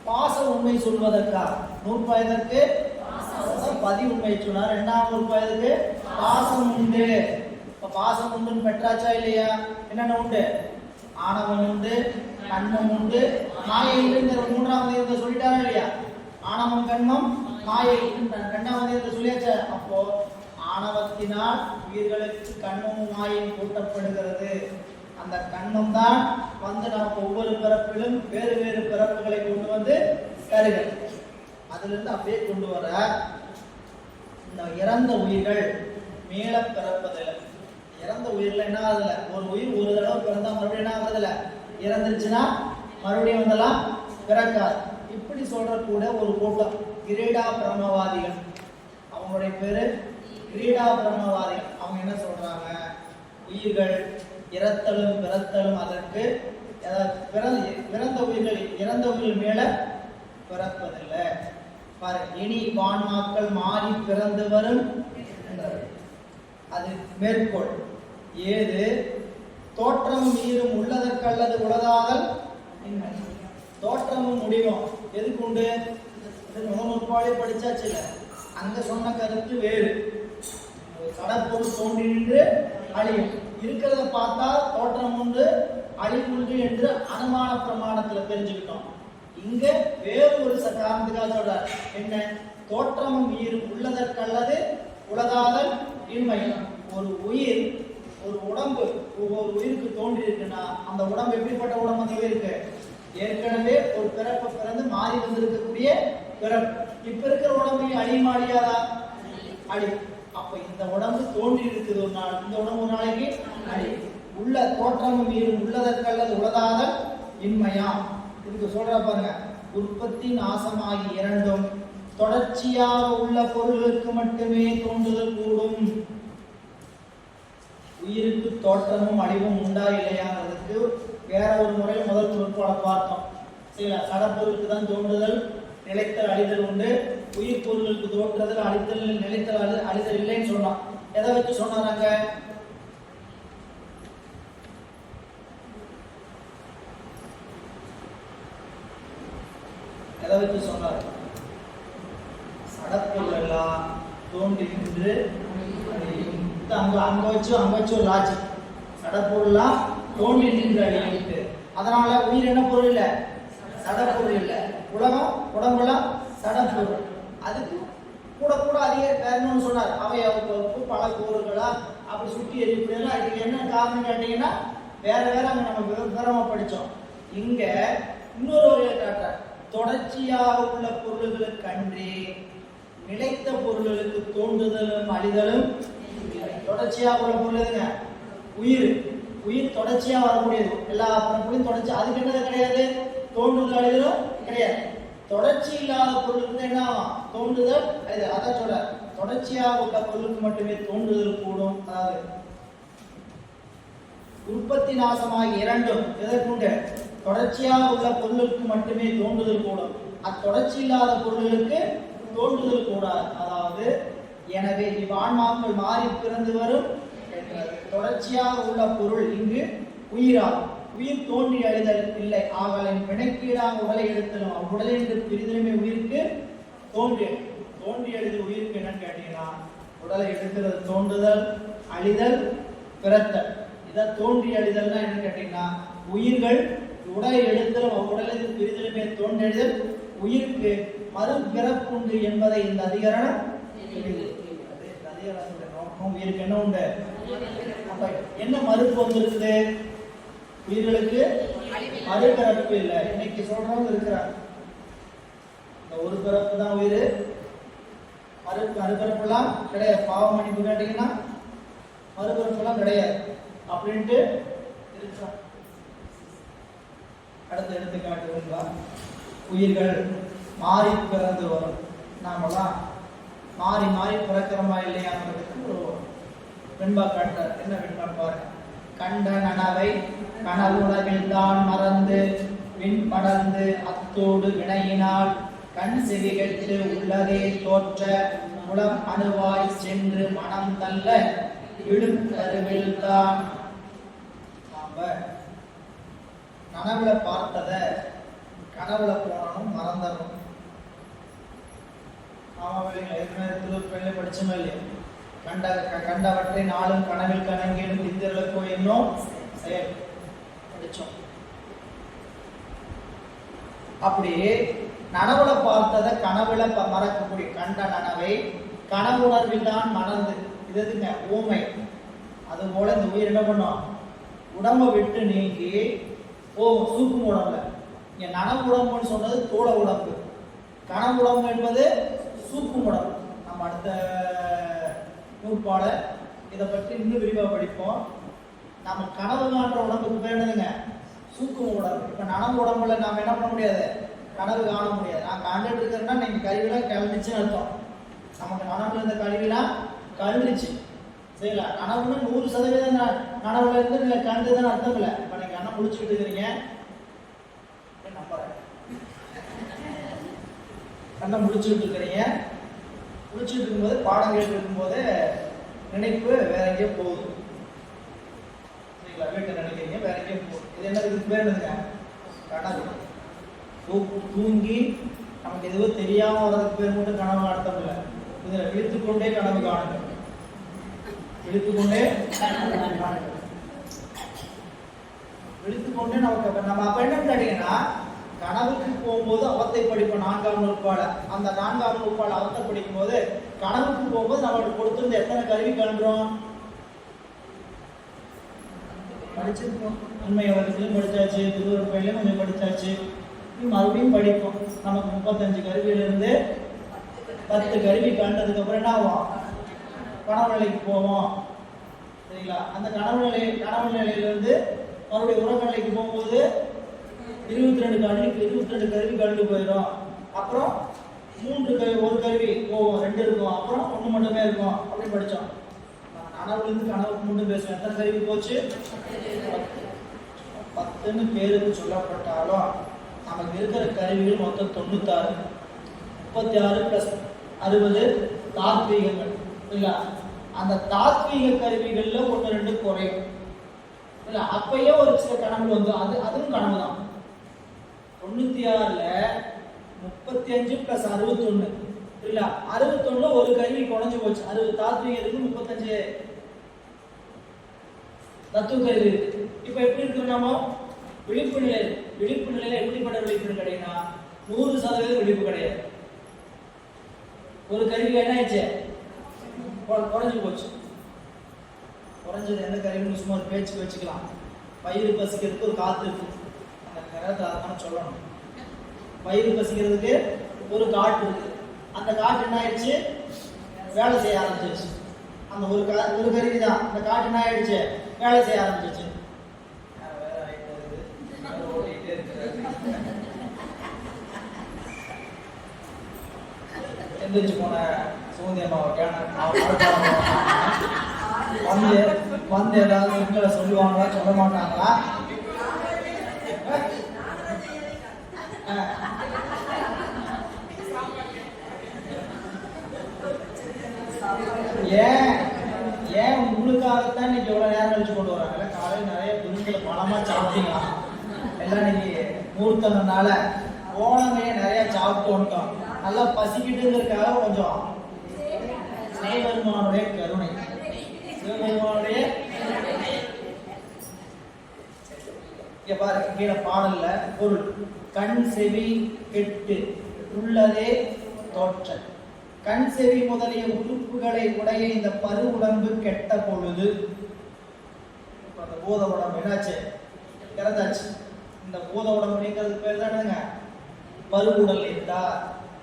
பாச உண்மை சொல்வதற்காக. நூற்பா எதற்கு? பதி உண்மை சொன்னார். 2ஆம் நூற்பா எதற்கு? பாசம் உண்டு. இப்ப பாசம் உண்டுன்னு பெற்றாச்சா இல்லையா? என்னென்ன உண்டு? ஆணவம் உண்டு, கண்மம் உண்டு, மாயை உண்டு. 3ஆம் தேதி சொல்லிட்டாரா இல்லையா? ஆணவம் கண்மம் மாயை 2ஆம் தேதி சொல்லியாச்சா? அப்போ ஆணவத்தினால் உயிர்களுக்கு கண்மமும் மாயையும் கூட்டப்படுகிறது. அந்த கண்மம் தான் வந்து நமக்கு ஒவ்வொரு பிறப்பிலும் வேறு வேறு பிறப்புகளை கொண்டு வந்து தருகிறது. அதுல இருந்து அப்படியே கொண்டு வர இந்த இறந்த உயிர்கள் மேல பிறப்பதில்லை. இறந்த உயிர்ல என்ன ஆகுதுல, ஒரு உயிர் ஒரு தடவை பிறந்தா மறுபடியும் என்ன ஆகுதுல, இறந்துருச்சுன்னா மறுபடியும் வந்தெல்லாம் பிறக்காது. இப்படி சொல்ற கூட ஒரு கூட்டம் கிரீடா பிரம்மவாதிகள், அவங்களுடைய பேரு கிரீடா பிரம்மவாதிகள். அவங்க என்ன சொல்றாங்க? உயிர்கள் இறத்தலும் பிறத்தலும் அதற்கு பிறந்த உயிர்கள் இறந்த உயிர்கள் மேல பிறப்பதில்லை. பாரு, இனி வான்மாக்கள் மாறி பிறந்து வரும். அது மேற்கோள். ஏது தோற்றமும் ஈரும் உள்ளதற்கல்லது உளதாதல். தோற்றமும் முடிவும் எதுக்கு உண்டு? நூற்பாலே படிச்சாச்சு. அங்க சொன்ன கருத்து வேறு. கடற்பொருள் தோன்றி நின்று அழியும். இருக்கிறத பார்த்தா தோற்றம் உண்டு அழிவுண்டு என்று அனுமான பிரமாணத்துல தெரிஞ்சுக்கிட்டோம். இங்க வேறு ஒரு காரணத்துக்காக சொல்றார். என்ன? தோற்றமும் ஈரும் உள்ளதற்கல்லது உலகாதல் இன்மை. ஒரு உயிர், ஒரு உடம்பு ஒவ்வொரு உயிருக்கு தோன்றி இருக்குன்னா அந்த உடம்பு எப்படிப்பட்ட உடம்பு? அந்த உயிருக்கு ஏற்கனவே ஒரு பிறப்பு பிறந்து மாறி வந்திருக்கக்கூடிய பிறப்பு. இப்ப இருக்கிற உடம்பு அழியுமா அழியாதா? அழி. அப்ப இந்த உடம்பு தோன்றி இருக்குது ஒரு நாள், இந்த உடம்பு ஒரு நாளைக்கு அழி. உள்ள தோற்றமும் ஈரும் உள்ளதற்கல்லது உலகாதல் இன்மையா. இதுக்கு சொல்ற பாருங்க, உற்பத்தி நாசமாகி இரண்டும் தொடர்ச்சியாக உள்ள பொருளுக்கு மட்டுமே தோன்றுதல் கூடும். உயிருக்கு தோற்றமும் அழிவும் உண்டா இல்லையாங்கிறதுக்கு வேற ஒரு முறையில் முதல் நூற்பாலை பார்த்தோம். சரிங்களா? சடப்பொருளுக்கு தான் தோன்றுதல் நிலைத்தல் அழிதல் உண்டு, உயிர் பொருளுக்கு தோற்றுதல் அழித்தல் நிலைத்தல் அழிதல் இல்லைன்னு சொன்னோம். எதை வச்சு சொன்னாங்க? எதை வச்சு சொன்னார்? சடப்பொருள் எல்லாம் தோன்றி நின்று அங்க வச்சு ஒரு லாஜிக். சடப்பொருள்லாம் தோன்றி நின்று அழிவிட்டு, அதனால உயிர் என்ன பொருள் இல்லை? சடப்பொருள் இல்லை. உலகம் உடம்புலாம் சடப்பொருள். அதுக்கு கூட கூட அதிக பேரணும்னு சொன்னார். அவையவுக்கு பல கூறுகளா அப்படி சுட்டி எரிப்புலாம். இதுக்கு என்ன காரணம் கேட்டீங்கன்னா வேற அங்க நம்ம விவரமா படிச்சோம். இங்க இன்னொரு வகையை காட்டுற, தொடர்ச்சியாக உள்ள பொருள்களுக்கு அன்றி நிலைத்த பொருள்களுக்கு தோன்றுதலும் அழிதலும். தொடர்ச்சியாக உள்ள பொருள் எதுங்க? உயிர் தொடர்ச்சியா வரக்கூடியது. எல்லா பொருளையும் தொடர்ச்சி. அதுக்கு என்னது கிடையாது? தோன்றுதல் அழிதலும் கிடையாது. தொடர்ச்சி இல்லாத பொருளுக்கு என்ன தோன்றுதல் அழிதல். அதான் சொல்ற, தொடர்ச்சியாக உள்ள பொருளுக்கு மட்டுமே தோன்றுதல் கூடும். அதாவது உற்பத்தி நாசமாகி இரண்டும் எதற்குண்டு? தொடர்ச்சியாக உள்ள பொருளுக்கு மட்டுமே தோன்றுதல் கூடும். அத்தொடர்ச்சி இல்லாத பொருளுக்கு தோன்றுதல் கூடாது. அதாவது எனவே இவ்வான்மாக்கள் மாறி பிறந்து வரும் என்றது. தொடர்ச்சியாக உள்ள பொருள் இங்கு உயிராகும். உயிர் தோன்றி அழிதல் இல்லை. ஆகலின் பிணைக்கீடாக உடலை எடுத்தலும் அவ்வுடலின் பிரிதலுமே உயிருக்கு தோன்றி அழிதல். உயிருக்கு என்னன்னு கேட்டீங்கன்னா உடலை எடுக்கிறது தோன்றுதல், அழிதல், பிறத்தல். இதை தோன்றி அழிதல்னா என்னன்னு கேட்டீங்கன்னா உயிர்கள் உடலை எடுத்தலும் அவ்வுடலின் பிரிதலுமே தோன்றி அழிதல். உயிருக்கு மறுபிறப்புண்டு என்பதை இந்த அதிகரணம் உயிருக்கு என்ன உண்டு? என்ன மறுப்பு வந்திருக்குது? உயிர்களுக்கு மறுபிறப்பு இல்லை. இன்னைக்கு சொல்றவங்க இருக்கிறாங்க, இந்த ஒரு பிறப்பு தான் உயிர், மறுபிறப்புலாம் கிடையாது. பாவ மன்னிப்பு கேட்டீங்கன்னா மறுபிறப்புலாம் கிடையாது அப்படின்ட்டு இருக்கிறாங்க. அடுத்த எடுத்துக்காட்டு, உயிர்கள் மாறி பிறந்து வரும். நாமெல்லாம் மாறி பிறக்கிறோமா இல்லையாங்கிறதுக்கு ஒரு வெண்பா காட்டுறார். என்ன வெண்பா பாருங்க. கண்ட நனவை கனவுலகில் தான் மறந்து விண் படர்ந்து அத்தோடு வினையினால் கண் செவி கெட்டு உள்ளதே தோற்ற உளம் அணுவாய் சென்று மனம் தள்ள விடும் கருவில் தான். நாம நனவுல பார்த்தத கனவுல போனாலும் மறந்துடணும். திருப்பெண்ணை படிச்சோம் இல்லையா? கண்டவற்றை நாளும் கனவில் கணங்கேடும் திந்தர்களுக்கோ என்னும் செயல் படிச்சோம். அப்படி நனவுல பார்த்ததை கனவுல மறக்கக்கூடிய கண்ட நனவை கனவுணர்வில் தான் மறந்து, இது எதுங்க? ஊமை. அது போல இந்த உயிர் என்ன பண்ணும்? உடம்பை விட்டு நீங்கி போகும் சூக்கும் உடம்புல. இங்க நனவு உடம்புன்னு சொன்னது தோள உடம்பு, கனவு உடம்பு என்பது சூக்கும் உடம்பு. நம்ம அடுத்த நூற்பால இதை பற்றி இன்னும் விரிவாக படிப்போம். நம்ம கனவு காண்ற உடம்புக்கு பேர் என்னதுங்க? சூக்கும் உடம்பு. இப்போ நனவு உடம்புல நாம் என்ன பண்ண முடியாது? கனவு காண முடியாது. நான் காண்டுட்டு இருக்கிறேன்னா நீங்கள் கருவிலாம் கழிஞ்சிச்சுன்னு அர்த்தம். நமக்கு நனவுல இருந்த கருவிலாம் கழிஞ்சிச்சு. சரிங்களா? நனவுன்னு 100% நனவுல இருந்து நீங்கள் கண்டுதான் அர்த்தம் இல்லை. இப்போ நீங்கள் கண்ணை முடிச்சுக்கிட்டு இருக்கிறீங்க, நம்புறேன், கண்ணை முடிச்சுக்கிட்டு இருக்கிறீங்க. முடிச்சுட்டு இருக்கும்போது பாடம் கேட்டு இருக்கும்போது நினைப்பு வேற எங்கேயோ போகுது. சரிங்களா? வீட்டை நினைக்கிறீங்க, வேற எங்கேயோ போகுது. இது என்ன? இதுக்கு பேர் என்னதுங்க? கனவு. தூங்கி நமக்கு எதுவும் தெரியாம வர்றதுக்கு பேர் மட்டும் கனவு அர்த்தம் இல்லை. இதுல விழித்துக்கொண்டே கனவு காணுங்க. விழித்துக்கொண்டே நமக்கு நம்ம அப்ப என்ன கேட்டீங்கன்னா, கனவுக்கு போகும்போது அவத்தை படிப்போம் 4ஆம் நூற்பால. அந்த 4ஆம் நூற்பால அவத்தை படிக்கும் போது கனவுக்கு போகும்போது நம்மளுக்கு கொடுத்திருந்த எத்தனை கருவி கண்டுறோம்? படிச்சிருக்கோம். உண்மை வகுப்புலையும் படிச்சாச்சு, திருவருப்பையிலையும் கொஞ்சம் படிச்சாச்சு. மறுபடியும் படிப்போம். நமக்கு 35 கருவியிலிருந்து 10 கருவி கண்டதுக்கு அப்புறம் என்ன ஆகும்? கனவு நிலைக்கு போவோம். சரிங்களா? அந்த கனவு நிலையிலிருந்து மறுபடியும் உறக்கநிலைக்கு போகும்போது 22 கருவி கண்டு போயிடும். அப்புறம் 3 ஒரு கருவி போவோம், 2 இருக்கும், அப்புறம் 1 மட்டுமே இருக்கும். அப்படி படித்தோம். கனவுல இருந்து கனவுக்கு முன்னும் பேசுவோம். எத்தனை கருவி போச்சு? 10ன்னு பேருக்கு சொல்லப்பட்டாலும் நமக்கு இருக்கிற கருவிகள் மொத்தம் 96. 36 + 60 தாத்வீகங்கள் இல்ல. அந்த தாத்வீக கருவிகள்ல 1-2 குறையும் இல்ல. அப்பயே ஒரு சில கனவு வந்து அதுவும் கனவு தான். 96ல 35 + 61 இல்ல. 61ல ஒரு கருவி குறைஞ்சு போச்சு. 60 தாத்வீகம் இருக்கு, 35 தத்துவ கருவி இருக்கு. இப்ப எப்படி இருக்கு? நாம விழிப்பு நிலையில எப்படிப்பட்ட விழிப்பு கிடையாதுன்னா 100% விழிப்பு கிடையாது. ஒரு கருவி என்ன ஆயிடுச்சு? குறைஞ்சு போச்சு. குறைஞ்சது எந்த கருவின்னு சும்மா ஒரு பேச்சுக்கு வச்சுக்கலாம். வயிறு பசிக்கிறதுக்கு ஒரு காத்து இருக்கு, அந்த கருத்தை அதான் சொல்லணும். வயிறு பசிக்கிறதுக்கு ஒரு காற்று இருக்கு, அந்த காற்று என்ன ஆயிடுச்சு? வேலை செய்ய ஆரம்பிச்சிருச்சு. அந்த ஒரு கருவி தான். அந்த காற்று என்ன ஆயிடுச்சு? வேலை செய்ய ஆரம்பிச்சிருச்சு. எந்திரிச்சு போன சுகந்தி அம்மாவை வந்து ஏதாவது சிங்களை சொல்லுவாங்களா சொல்ல மாட்டாங்களா? ஏன் உங்களுக்காகத்தான் இன்னைக்கு எவ்வளவு நேரம் கழிச்சு கொண்டு வராங்க. காலையில் நிறைய துணிகளை பணமா சாப்பிட்டீங்களா? எல்லாம் இன்னைக்கு மூர்த்தனால போனவையே நிறைய சாப்பிட்டு வந்துட்டோம். நல்லா பசிக்கிட்டுங்கிறதுக்காக கொஞ்சம் சிவபெருமானுடைய கருணை, சிவபெருமானுடைய இங்க பாருங்க, கீழே பாடல்ல பொருள் கண் செவி கெட்டு உள்ளதே தோற்ற. கண் செவி முதலிய உறுப்புகளை உடைய இந்த பரு உடம்பு கெட்ட பொழுது, அந்த பூத உடம்பு என்னாச்சு? இறந்தாச்சு. இந்த பூத உடம்புங்கிறது பேர் தானுங்க பரு உடல் இருந்தா.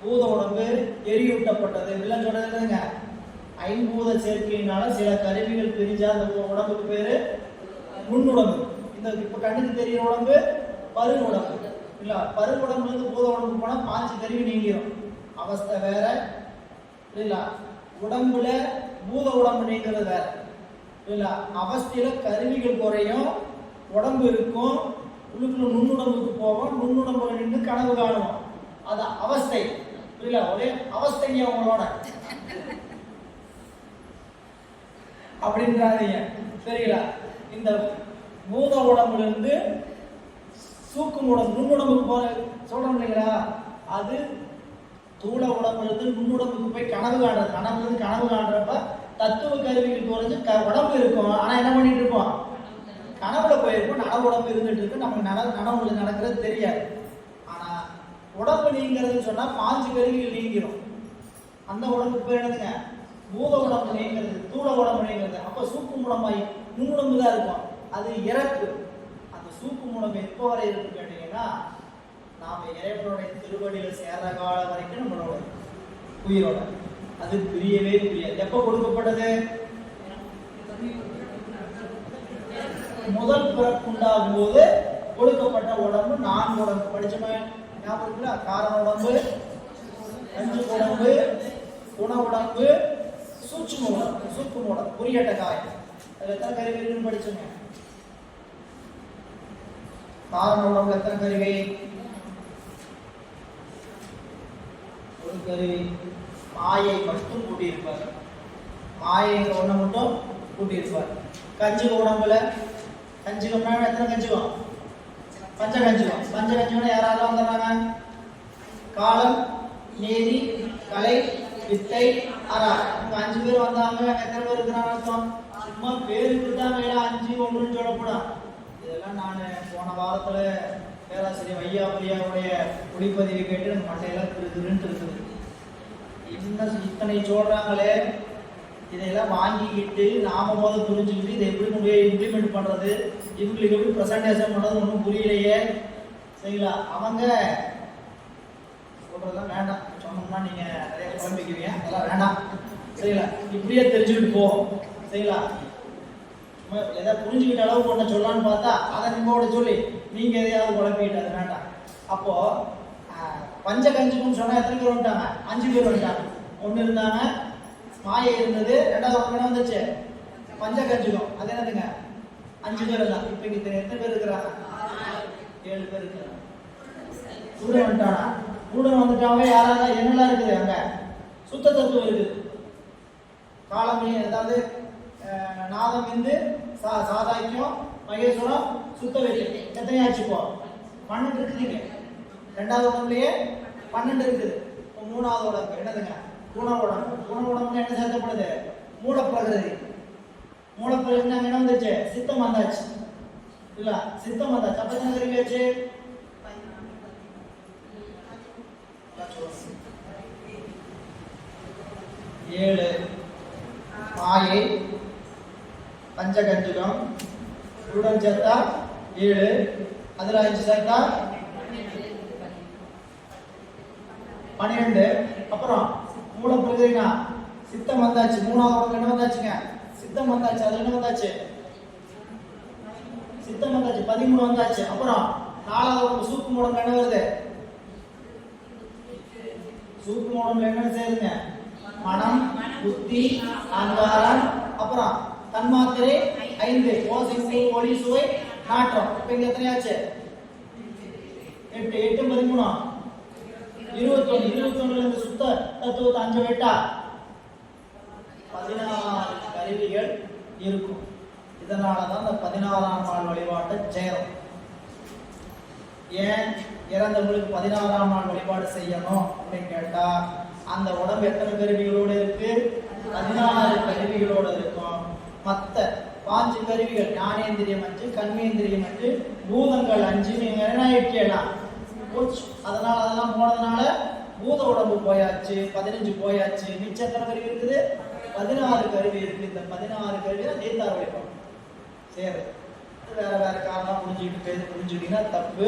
பூத உடம்பு எரியூட்டப்பட்டது இல்லைன்னு சொல்றதுங்க. ஐம்பூத சேர்க்கையினால சில கருவிகள் பிரிஞ்சா அந்த உடம்புக்கு பேரு முன்னுடம்பு. இந்த இப்ப கண்ணுக்கு தெரிகிற உடம்பு பரு உடம்பு இல்ல. பரு உடம்புல இருந்து பூத உடம்பு போனா 5 கருவி நீங்கிடும். அவஸ்தை வேற இல்ல. உடம்புல பூத உடம்பு நீங்கிறது வேற இல்ல. அவஸ்தையில கருவிகள் குறையும், உடம்பு இருக்கும், உள்ளுக்குள்ள நுண்ணுடம்புக்கு போவோம், நுண்ணுடம்புல நின்று கனவு காணுவோம். அது அவஸ்தை இல்ல. ஒரே அவஸ்தைங்க அவங்களோட அப்படின்றாங்க. சரிங்களா? இந்த பூத உடம்புல இருந்து சூக்கும் உடம்பு நுண்ணுடம்புக்கு போற சொல்றோம் இல்லைங்களா? அது தூள உடம்புல இருந்து நுண்ணுடம்புக்கு போய் கனவு காண்றது. கனவுல இருந்து கனவு காண்றப்ப தத்துவ கருவிகள் குறைஞ்சு உடம்பு இருக்கும். ஆனா என்ன பண்ணிட்டு இருப்போம்? கனவுல போயிருக்கும். நனவு உடம்பு இருந்துட்டு இருக்கு. நமக்கு நனவுல நடக்கிறது தெரியாது. ஆனா உடம்பு நீங்கிறதுன்னு சொன்னா 5 கருவிகள் நீங்கிரும். அந்த உடம்புக்கு பேர் என்னதுங்க? பூத உடம்பு நீங்கிறது, தூள உடம்பு நீங்கிறது. அப்ப சூக்கும் உடம்பாய் நுண்ணுடம்பு தான் இருக்கும். அது இறப்பு. அந்த சூக்கும் உடம்பு எப்போ வரை இருக்குன்னு கேட்டீங்கன்னா, நாம இறைவனுடைய திருவடியில சேர்ற காலம் வரைக்கும் நம்மளோட உயிரோட அது பிரியவே பிரியாது. எப்ப கொடுக்கப்பட்டது? முதல் பிறப்புண்டாகும் போது கொடுக்கப்பட்ட உடம்பு 4 உடம்பு படிச்சோமே ஞாபகம் இருக்குல்ல? காரண உடம்பு, கஞ்சு உடம்பு, குண உடம்பு, சூட்சும உடம்பு. சூட்சும உடம்பு குறியட்ட காயம். அதுல எத்தனை கருவிகள் படிச்சோங்க? காரண உடம்புல எத்தனை கருவி? ஒரு கருவி. மாயை மட்டும் கூட்டியிருப்பார். மாயைங்கிற ஒண்ணை மட்டும் கூட்டியிருப்பார். கஞ்சுக உடம்புல கஞ்சுகம்னா எத்தனை கஞ்சுகம்? பஞ்சகஞ்சுகம். பஞ்சகஞ்சுகம் யாராவது வந்துடுறாங்க? காலம், நீதி, கலை, வித்தை, அரா. 5 பேர் வந்தாங்க. எத்தனை பேர் இருக்கிறாங்க அர்த்தம்? சும்மா பேருக்கு தான் மேல 5 1ன்னு சொல்லப்படும். இதெல்லாம் நான் போன வாரத்துல பேராசிரியர் வையாபுரியாவுடைய ஒளிப்பதிவை கேட்டு எனக்கு மண்டையெல்லாம் திருதுன்னு இருக்குது. இன்னும் இத்தனை சொல்றாங்களே, இதையெல்லாம் வாங்கிக்கிட்டு நாம முதல் புரிஞ்சுக்கிட்டு இதை எப்படி கொண்டு போய் இம்ப்ளிமெண்ட் பண்றது, இவங்களுக்கு எப்படி ப்ரெசன்டேஷன் பண்றது ஒன்றும் புரியலையே. சரிங்களா? அவங்க சொல்றதெல்லாம் வேண்டாம். சொன்னோம்னா நீங்க நிறைய குழம்பிக்குவீங்க. அதெல்லாம் வேண்டாம். சரிங்களா? இப்படியே தெரிஞ்சுக்கிட்டு போவோம். சரிங்களா? எதாவது புரிஞ்சுக்கிட்ட அளவுக்கு ஒன்று சொல்லலான்னு பார்த்தா அதை நம்மளோட சொல்லி நீங்க எதையாவது குழப்பிக்கிட்டு அது வேண்டாம். அப்போ பஞ்ச கஞ்சுக்குன்னு சொன்னா எத்தனை பேர் வந்துட்டாங்க? 5 பேர் வந்துட்டாங்க. 1 இருந்தாங்க, மாயை இருந்தது. 2வது என்ன வந்துச்சு? பஞ்சகஞ்சுகம் அது என்னதுங்க? 5 பேர் தான். இப்ப இங்க எத்தனை பேர் இருக்கிறாங்க? 7 பேர் இருக்கிறாங்க. கூட வந்துட்டானா? கூட வந்துட்டாவே யாராவது என்னெல்லாம் இருக்குது அங்க? சுத்த தத்துவம் இருக்குது. காலமே அதாவது நாதம் வந்து சாதாக்கியம் மகேஸ்வரம் சுத்த வைக்கும். எத்தனையாச்சு இப்போ? 12 இருக்குதுங்க. 2வது உடம்புலயே 12 இருக்குது. இப்போ 3வது உடம்பு என்னதுங்க? குண உடம்பு. குண உடம்புல என்ன சேர்க்கப்படுது? மூலப்பிரகிருதி. மூலப்பிரகிருதி அங்க என்ன வந்துச்சு? சித்தம் வந்தாச்சு இல்ல? சித்தம் வந்தாச்சு. அப்ப என்ன தெரிவியாச்சு? 7 மாயை பஞ்சகஞ்சுகம் உடன் சேர்த்தா 7, அதுல 5 சேர்த்தா 12. அப்புறம் மூலப்பிரகிருதினா சித்தம் வந்தாச்சு. 3வது என்ன வந்தாச்சுங்க? சித்தம் வந்தாச்சு. அது என்ன வந்தாச்சு? சித்தம் வந்தாச்சு. 13 வந்தாச்சு. அப்புறம் 4வது சூக்கும உடம்பு என்ன வருது? சூக்கும உடம்புல என்ன செய்யுதுங்க? மனம், புத்தி, அகங்காரம், அப்புறம் தன்மாத்திரை 5. ஓசை, ஒளி, சுவை, நாற்றம். இப்ப இங்க எத்தனையாச்சு? 8. 8 13 21. 21ல இருந்து சுத்த தத்துவத்தை 5 வெட்டா 16 கருவிகள் இருக்கும். இதனாலதான் இந்த 14ஆம் நாள் வழிபாட்டை செய்யறோம். ஏன் இறந்தவங்களுக்கு 14ஆம் நாள் வழிபாடு செய்யணும் அப்படின்னு கேட்டா, அந்த உடம்பு எத்தனை கருவிகளோடு இருக்கு? 16 கருவிகளோடு இருக்கும். மற்ற 5 கருவிகள் ஞானேந்திரியம் 5, கர்மேந்திரியம் 5, பூதங்கள் 5 நீங்க என்ன ஆயிட்டீங்களா? அதனால அதெல்லாம் போனதுனால பூத உடம்பு போயாச்சு, 15 போயாச்சு. மிச்சம் எத்தனை கருவி இருக்குது? 16 கருவி இருக்கு. இந்த 16 கருவி தான் தீர்த்தார் வழிபாடு. சரி, வேற வேற காரணம் புரிஞ்சுக்கிட்டீங்கன்னா தப்பு.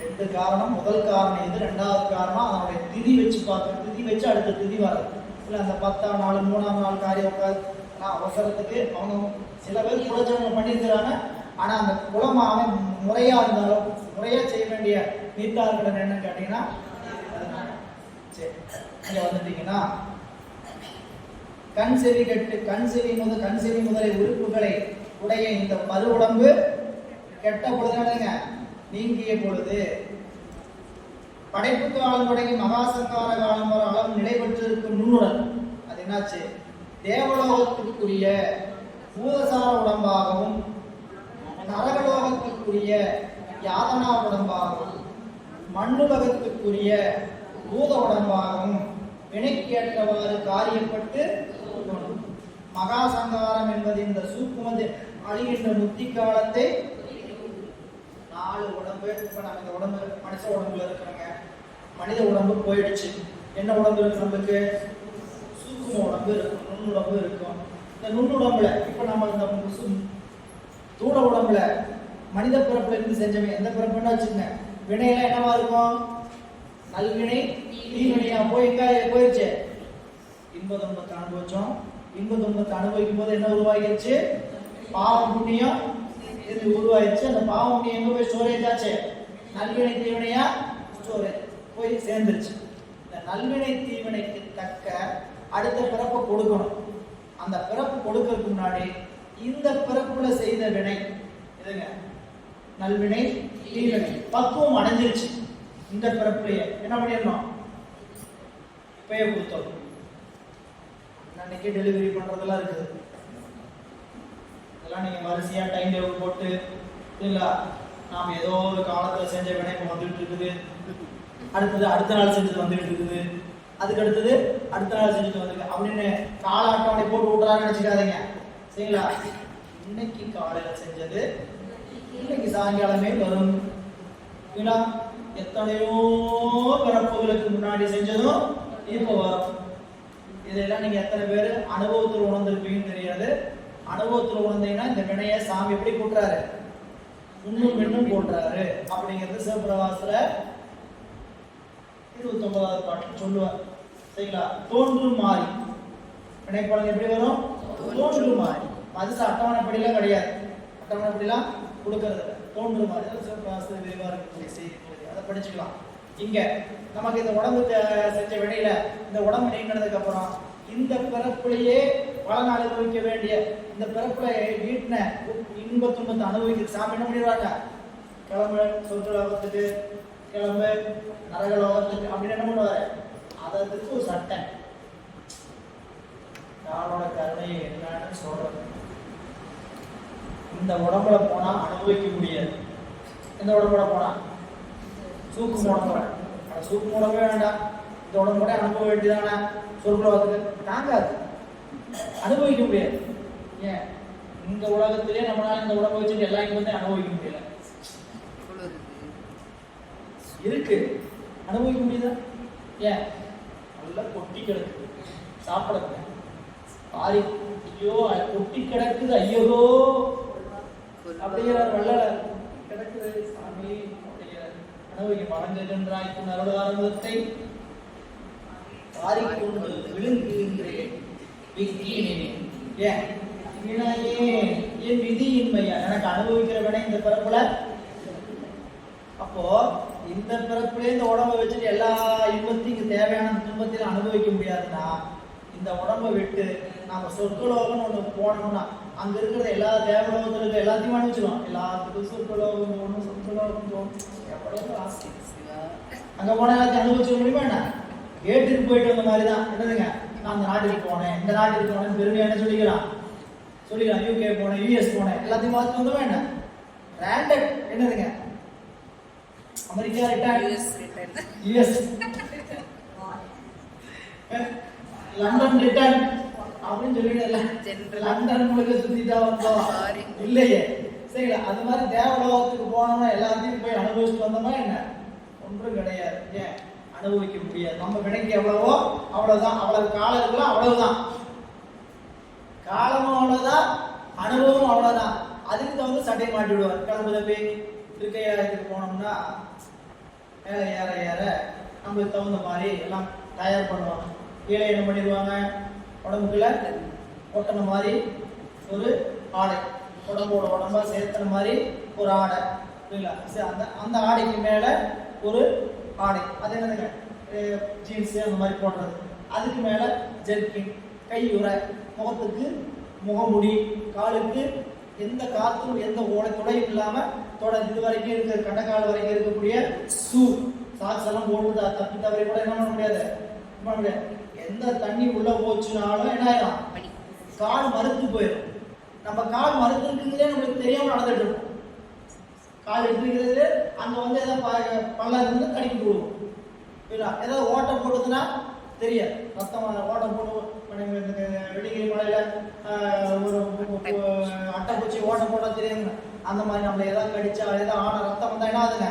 2 காரணம். முதல் காரணம் இது. 2வது காரணம் அதனுடைய திதி வச்சு பார்க்கணும். திதி வச்சு அடுத்த திதி வரும் இல்லை. அந்த 10ஆம் நாள் 3ஆம் நாள் காரியம் உட்காது அவசரத்துக்கு அவங்க சில பேர் குலஜனம் பண்ணியிருக்கிறாங்க. ஆனா அந்த குலம் அவன் முறையா இருந்தாலும் முறையா செய்ய வேண்டிய நீத்தார்கள் என்னன்னு கேட்டீங்கன்னா, சரி இங்க வந்துட்டீங்கன்னா கண் செவி முதலை உறுப்புகளை உடைய இந்த மறு உடம்பு கெட்ட பொழுதுங்க நீங்கிய பொழுது படைப்பு காலம் தொடங்கி மகாசங்கார காலம் வர அளவு நிலை பெற்றிருக்கும் நுண்ணுடல் அது என்னாச்சு? தேவலோகத்திற்குரிய பூதசார உடம்பாகவும் நரகலோகத்திற்குரிய யாதனா உடம்பாகவும் மண்ணுலகத்துக்குரிய பூத உடம்பாகவும் வினைக்கேற்றவாறு காரியப்பட்டு மகாசங்காரம் என்பது இந்த சூக்குமது அழிகின்ற முத்தி காலத்தை 4 உடம்பு. இப்ப நம்ம இந்த உடம்பு மனுஷ உடம்புல இருக்கிறோங்க. மனித உடம்பு போயிடுச்சு. என்ன உடம்பு இருக்கு நமக்கு? சூக்கும உடம்பு இருக்கும், நுண்ணுடம்பு இருக்கும். இந்த நுண்ணுடம்புல இப்ப நம்ம இந்த தூள உடம்புல மனித பிறப்புல இருந்து செஞ்சவன் எந்த பிறப்புன்னு வச்சுங்க, வினையெல்லாம் என்னவா இருக்கும்? நல்வினை தீவினையா போயிடுச்சு. இன்ப துன்பத்தை அனுபவிச்சோம். இன்ப துன்பத்தை அனுபவிக்கும் போது என்ன உருவாகிடுச்சு? பாவம் புண்ணியம் இது உருவாயிடுச்சு. அந்த பாவம் புண்ணியம் எங்க போய் ஸ்டோரேஜ் ஆச்சு? நல்வினை தீவினையா ஸ்டோரேஜ் போய் சேர்ந்துருச்சு. இந்த நல்வினை தீவினைக்கு தக்க அடுத்த பிறப்பை கொடுக்கணும். அந்த பிறப்பு கொடுக்கறதுக்கு முன்னாடி இந்த பிறப்புல செய்த வினை இதுங்க நல்வினை தீவினை பக்குவம் அடைஞ்சிருச்சு. இந்த பிறப்புலயே என்ன பண்ணிடணும்? இப்பயே கொடுத்தோம். அன்னைக்கு டெலிவரி பண்றதெல்லாம் இருக்குது. இதெல்லாம் நீங்க வரிசையா டைம் டேபிள் போட்டு இல்ல நாம ஏதோ ஒரு காலத்துல செஞ்ச வினை இப்ப வந்துட்டு இருக்குது, அடுத்தது அடுத்த நாள் செஞ்சது வந்துட்டு இருக்குது, அதுக்கு அடுத்தது அடுத்த நாள் செஞ்சுட்டு வந்துருக்கு அப்படின்னு கால அட்டவணை போட்டு விட்டுறான்னு நினைச்சுக்காதீங்க. சரிங்களா? இன்னைக்கு காலையில செஞ்சது இன்னைக்கு சாயங்காலமே வரும். எத்தனையோ பிறப்புகளுக்கு முன்னாடி செஞ்சதும் இப்போ வரும். இதெல்லாம் நீங்க எத்தனை பேர் அனுபவத்தில் உணர்ந்திருப்பீங்கன்னு தெரியாது. அனுபவத்தில் உணர்ந்தீங்கன்னா இந்த வினைய சாமி எப்படி கூட்டுறாரு? இன்னும் இன்னும் போட்டுறாரு அப்படிங்கிறது சிவபிரகாசத்துல 29வது பாட்டு சொல்லுவார். சரிங்களா? தோன்று மாறி வினைப்பலன் எப்படி வரும்? தோன்று மாறி. அது அட்டவணைப்படியெல்லாம் கிடையாது. அட்டவணைப்படியெல்லாம் கொடுக்கறது தோன்று மாறி. சிவபிரகாசத்துல விரிவா இருக்கக்கூடிய செய்தி அதை படிச்சுக்கலாம். இங்க நமக்கு இந்த உடம்பு செஞ்ச வினையில இந்த உடம்பு நீங்கினதுக்கு அப்புறம் இந்த பிறப்புலேயே பலன் அனுபவிக்க வேண்டிய இந்த பிறப்புல ஈட்டின இன்ப துன்பத்தை அனுபவிக்கிற சாமி என்ன பண்ணிடுவாங்க, கிளம்பு சொர்க்கலோகத்துக்கு, கிளம்பு நரகலோகத்துக்கு அப்படின்னு என்ன பண்ணுவாரு, அதற்கு ஒரு சட்டை. யாரோட கருணை என்னன்னு சொல்றது. இந்த உடம்புல போனா அனுபவிக்க முடியாது. இந்த உடம்புல போனா சூக்கு உடம்புல, சூக்கு உடம்பே வேண்டாம், இந்த உடம்போட அனுபவ வேண்டியதானே சொர்க்கலோகத்துக்கு, தாங்காது, அனுபவிக்க முடியாது. ஏன் இந்த உலகத்திலே நம்மளால இந்த உடம்பை வச்சுட்டு எல்லாம் இங்க வந்து அனுபவிக்க முடியல. இருக்கு, அனுபவிக்க முடியுதா? ஏன் நல்லா கொட்டி கிடக்குது, சாப்பிட பாரி, ஐயோ கொட்டி கிடக்குது, ஐயோ அப்படிங்கிறார் வள்ளலார். கிடக்குது சாமி அப்படிங்கிறார். அனுபவிக்க வழங்குகின்றாய் அருளாரம்பத்தை பாரிக்கொண்டு விழுங்குகின்றேன் விக்கினேன். ஏன் என் விதியின்மையா, எனக்கு அனுபவிக்கிறவனே இந்த பிறப்புல. அப்போ இந்த பிறப்புல இந்த உடம்பை வச்சுட்டு எல்லா இன்பத்தையும் தேவையான துன்பத்தையும் அனுபவிக்க முடியாதுன்னா, இந்த உடம்பை விட்டு நாம சொர்க்கலோகம்னு ஒண்ணு போனோம்னா அங்க இருக்கிற எல்லா தேவலோகத்துல இருக்க எல்லாத்தையும் அனுப்பிச்சிடும். எல்லாத்துக்கும் சொர்க்கலோகம் போகணும், சொர்க்கலோகம் போகணும், எவ்வளவு ஆசை. அங்க போன எல்லாத்தையும் அனுபவிச்சிட முடியுமா என்ன? கேட்டுக்கு போயிட்டு வந்த மாதிரிதான். என்னதுங்க, நான் அந்த நாட்டுக்கு போனேன், இந்த நாட்டுக்கு போனேன் பெருமையா என்ன சொல்லிக்கலாம், யூகே போனேன், யூஎஸ் போனேன், எல்லாத்தையும் பார்த்து வந்தோமா என்ன? ரேண்டட் என்னதுங்க, America return, US London return அப்படின்னு சொல்லிடல. லண்டன் முழுக்க சுத்திட்டா வந்தோம் இல்லையே. சரிங்களா? அது மாதிரி தேவலோகத்துக்கு போனோம்னா எல்லாத்தையும் போய் அனுபவிச்சுட்டு வந்தோமா என்ன? ஒன்றும் கிடையாது. ஏன் அனுபவிக்க முடியாது. நம்ம வினைக்கு எவ்வளவோ அவ்வளவுதான், அவ்வளவு காலம் இருக்கலாம், அவ்வளவுதான் காலமும் அவ்வளவுதான், அனுபவம் அவ்வளவுதான். அதுக்கு தகுந்த சட்டை மாட்டி விடுவார். கிளம்புல போய் இருக்கையாரத்துக்கு போனோம்னா மேலே ஏற ஏற நம்மளுக்கு தகுந்த மாதிரி எல்லாம் தயார் பண்ணுவாங்க. கீழே என்ன பண்ணிடுவாங்க, உடம்புக்குள்ள ஒட்டன மாதிரி ஒரு ஆடை, உடம்போட உடம்பா சேர்த்தன மாதிரி ஒரு ஆடை, அந்த அந்த ஆடைக்கு மேல ஒரு ஆடை, அது என்னதுங்க ஜீன்ஸ் அந்த மாதிரி போடுறது. அதுக்கு மேல ஜெர்கின், கையுறை, முகத்துக்கு முகமுடி, காலுக்கு எந்த காத்தும் எந்த துளையும் இல்லாம இது வரைக்கும் இருக்கிற கண்டக்கால் வரைக்கும் இருக்கக்கூடிய ஷூ, சாக்ஸ் எல்லாம் போடுறது. தப்பி தவறி கூட என்ன பண்ண முடியாது, எந்த தண்ணி உள்ள போச்சுனாலும் என்ன ஆயிடும், கால் மறுத்து போயிடும். நம்ம கால் மறுத்து இருக்குங்கிறதே நம்மளுக்கு தெரியாம நடந்துட்டு இருக்கும். கால் எடுத்துக்கிறது அங்க வந்து ஏதாவது பல்ல இருந்து கடிக்க போடுவோம், ஏதாவது ஓட்டம் போடுதுன்னா தெரியாது. ரத்தம் ஓட்டம் போடுவோம். வெடிகிரி மலையில ஒரு அட்டைப்பூச்சி ஓட்டம் போட்டா தெரியுங்க. அந்த மாதிரி நம்மள ஏதாவது கடிச்சா ஏதாவது ஆன ரத்தம் வந்தா என்ன ஆகுதுங்க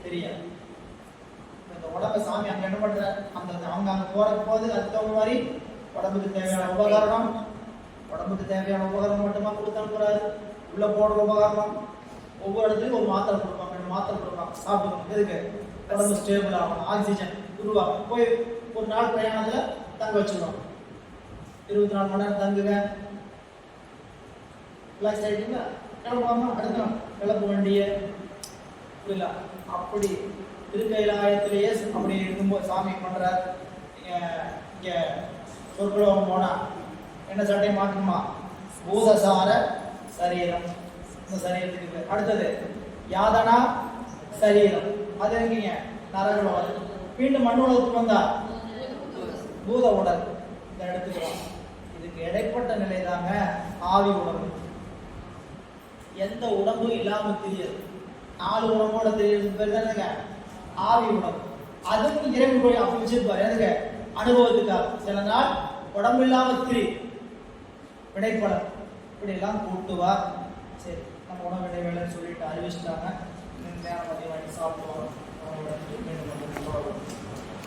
தெரியாது. இந்த உடம்பை சாமி அங்க என்ன பண்ற, அந்த அவங்க அங்க போற போது அதுக்கு தகுந்த மாதிரி உடம்புக்கு தேவையான உபகரணம், உடம்புக்கு தேவையான உபகரணம் மட்டுமா கொடுத்து அனுப்புறாரு. உள்ள போடுற உபகரணம் ஒவ்வொரு இடத்துலையும் ஒரு மாத்திரை கொடுப்பாங்க, மாத்திரை கொடுப்பாங்க, சாப்பிடணும். எதுக்கு? உடம்பு ஸ்டேபிள் ஆகணும், ஆக்சிஜன் உருவாகும். போய் ஒரு நாள் பிரயாணத்துல தங்க வச்சுருவாங்க. 24 மணி நேரம் தங்குங்க, ரிலாக்ஸ் ஆகிட்டீங்களா, கிளம்புவாங்க. அடுத்த நாள் கிளம்ப வேண்டிய புரியல. அப்படி திருக்கைலாயத்திலேயே அப்படி இருக்கும்போது சாமி பண்றார். இங்க சொற்குலோகம் போனா என்ன சட்டை மாற்றணுமா, பூதசார சரீரம். இந்த சரீரத்துக்கு அடுத்தது யாதனா சரீரம், அது எங்கீங்க நரகலோகம். மீண்டும் மண் உலகத்துக்கு வந்தா பூத உடல், இந்த எடுத்துக்கிறோம். இதுக்கு இடைப்பட்ட நிலை தாங்க ஆவி உடம்பு. எந்த உடம்பும் இல்லாம தெரியாது. 4 உடம்போட தெரியுது பேர் தானேங்க ஆவி உடம்பு. அதுவும் இறைவன் போய் அப்படி வச்சிருப்பாரு. எனக்கு அனுபவத்துக்காக சில நாள் உடம்பு இல்லாம திரி விடைப்படம் இப்படி எல்லாம் கூட்டுவா. சரி, நம்ம உணவு இடைவேளைன்னு சொல்லிட்டு அறிவிச்சிட்டாங்க. நேரம் மதியம் வாங்கி சாப்பிடுவோம்.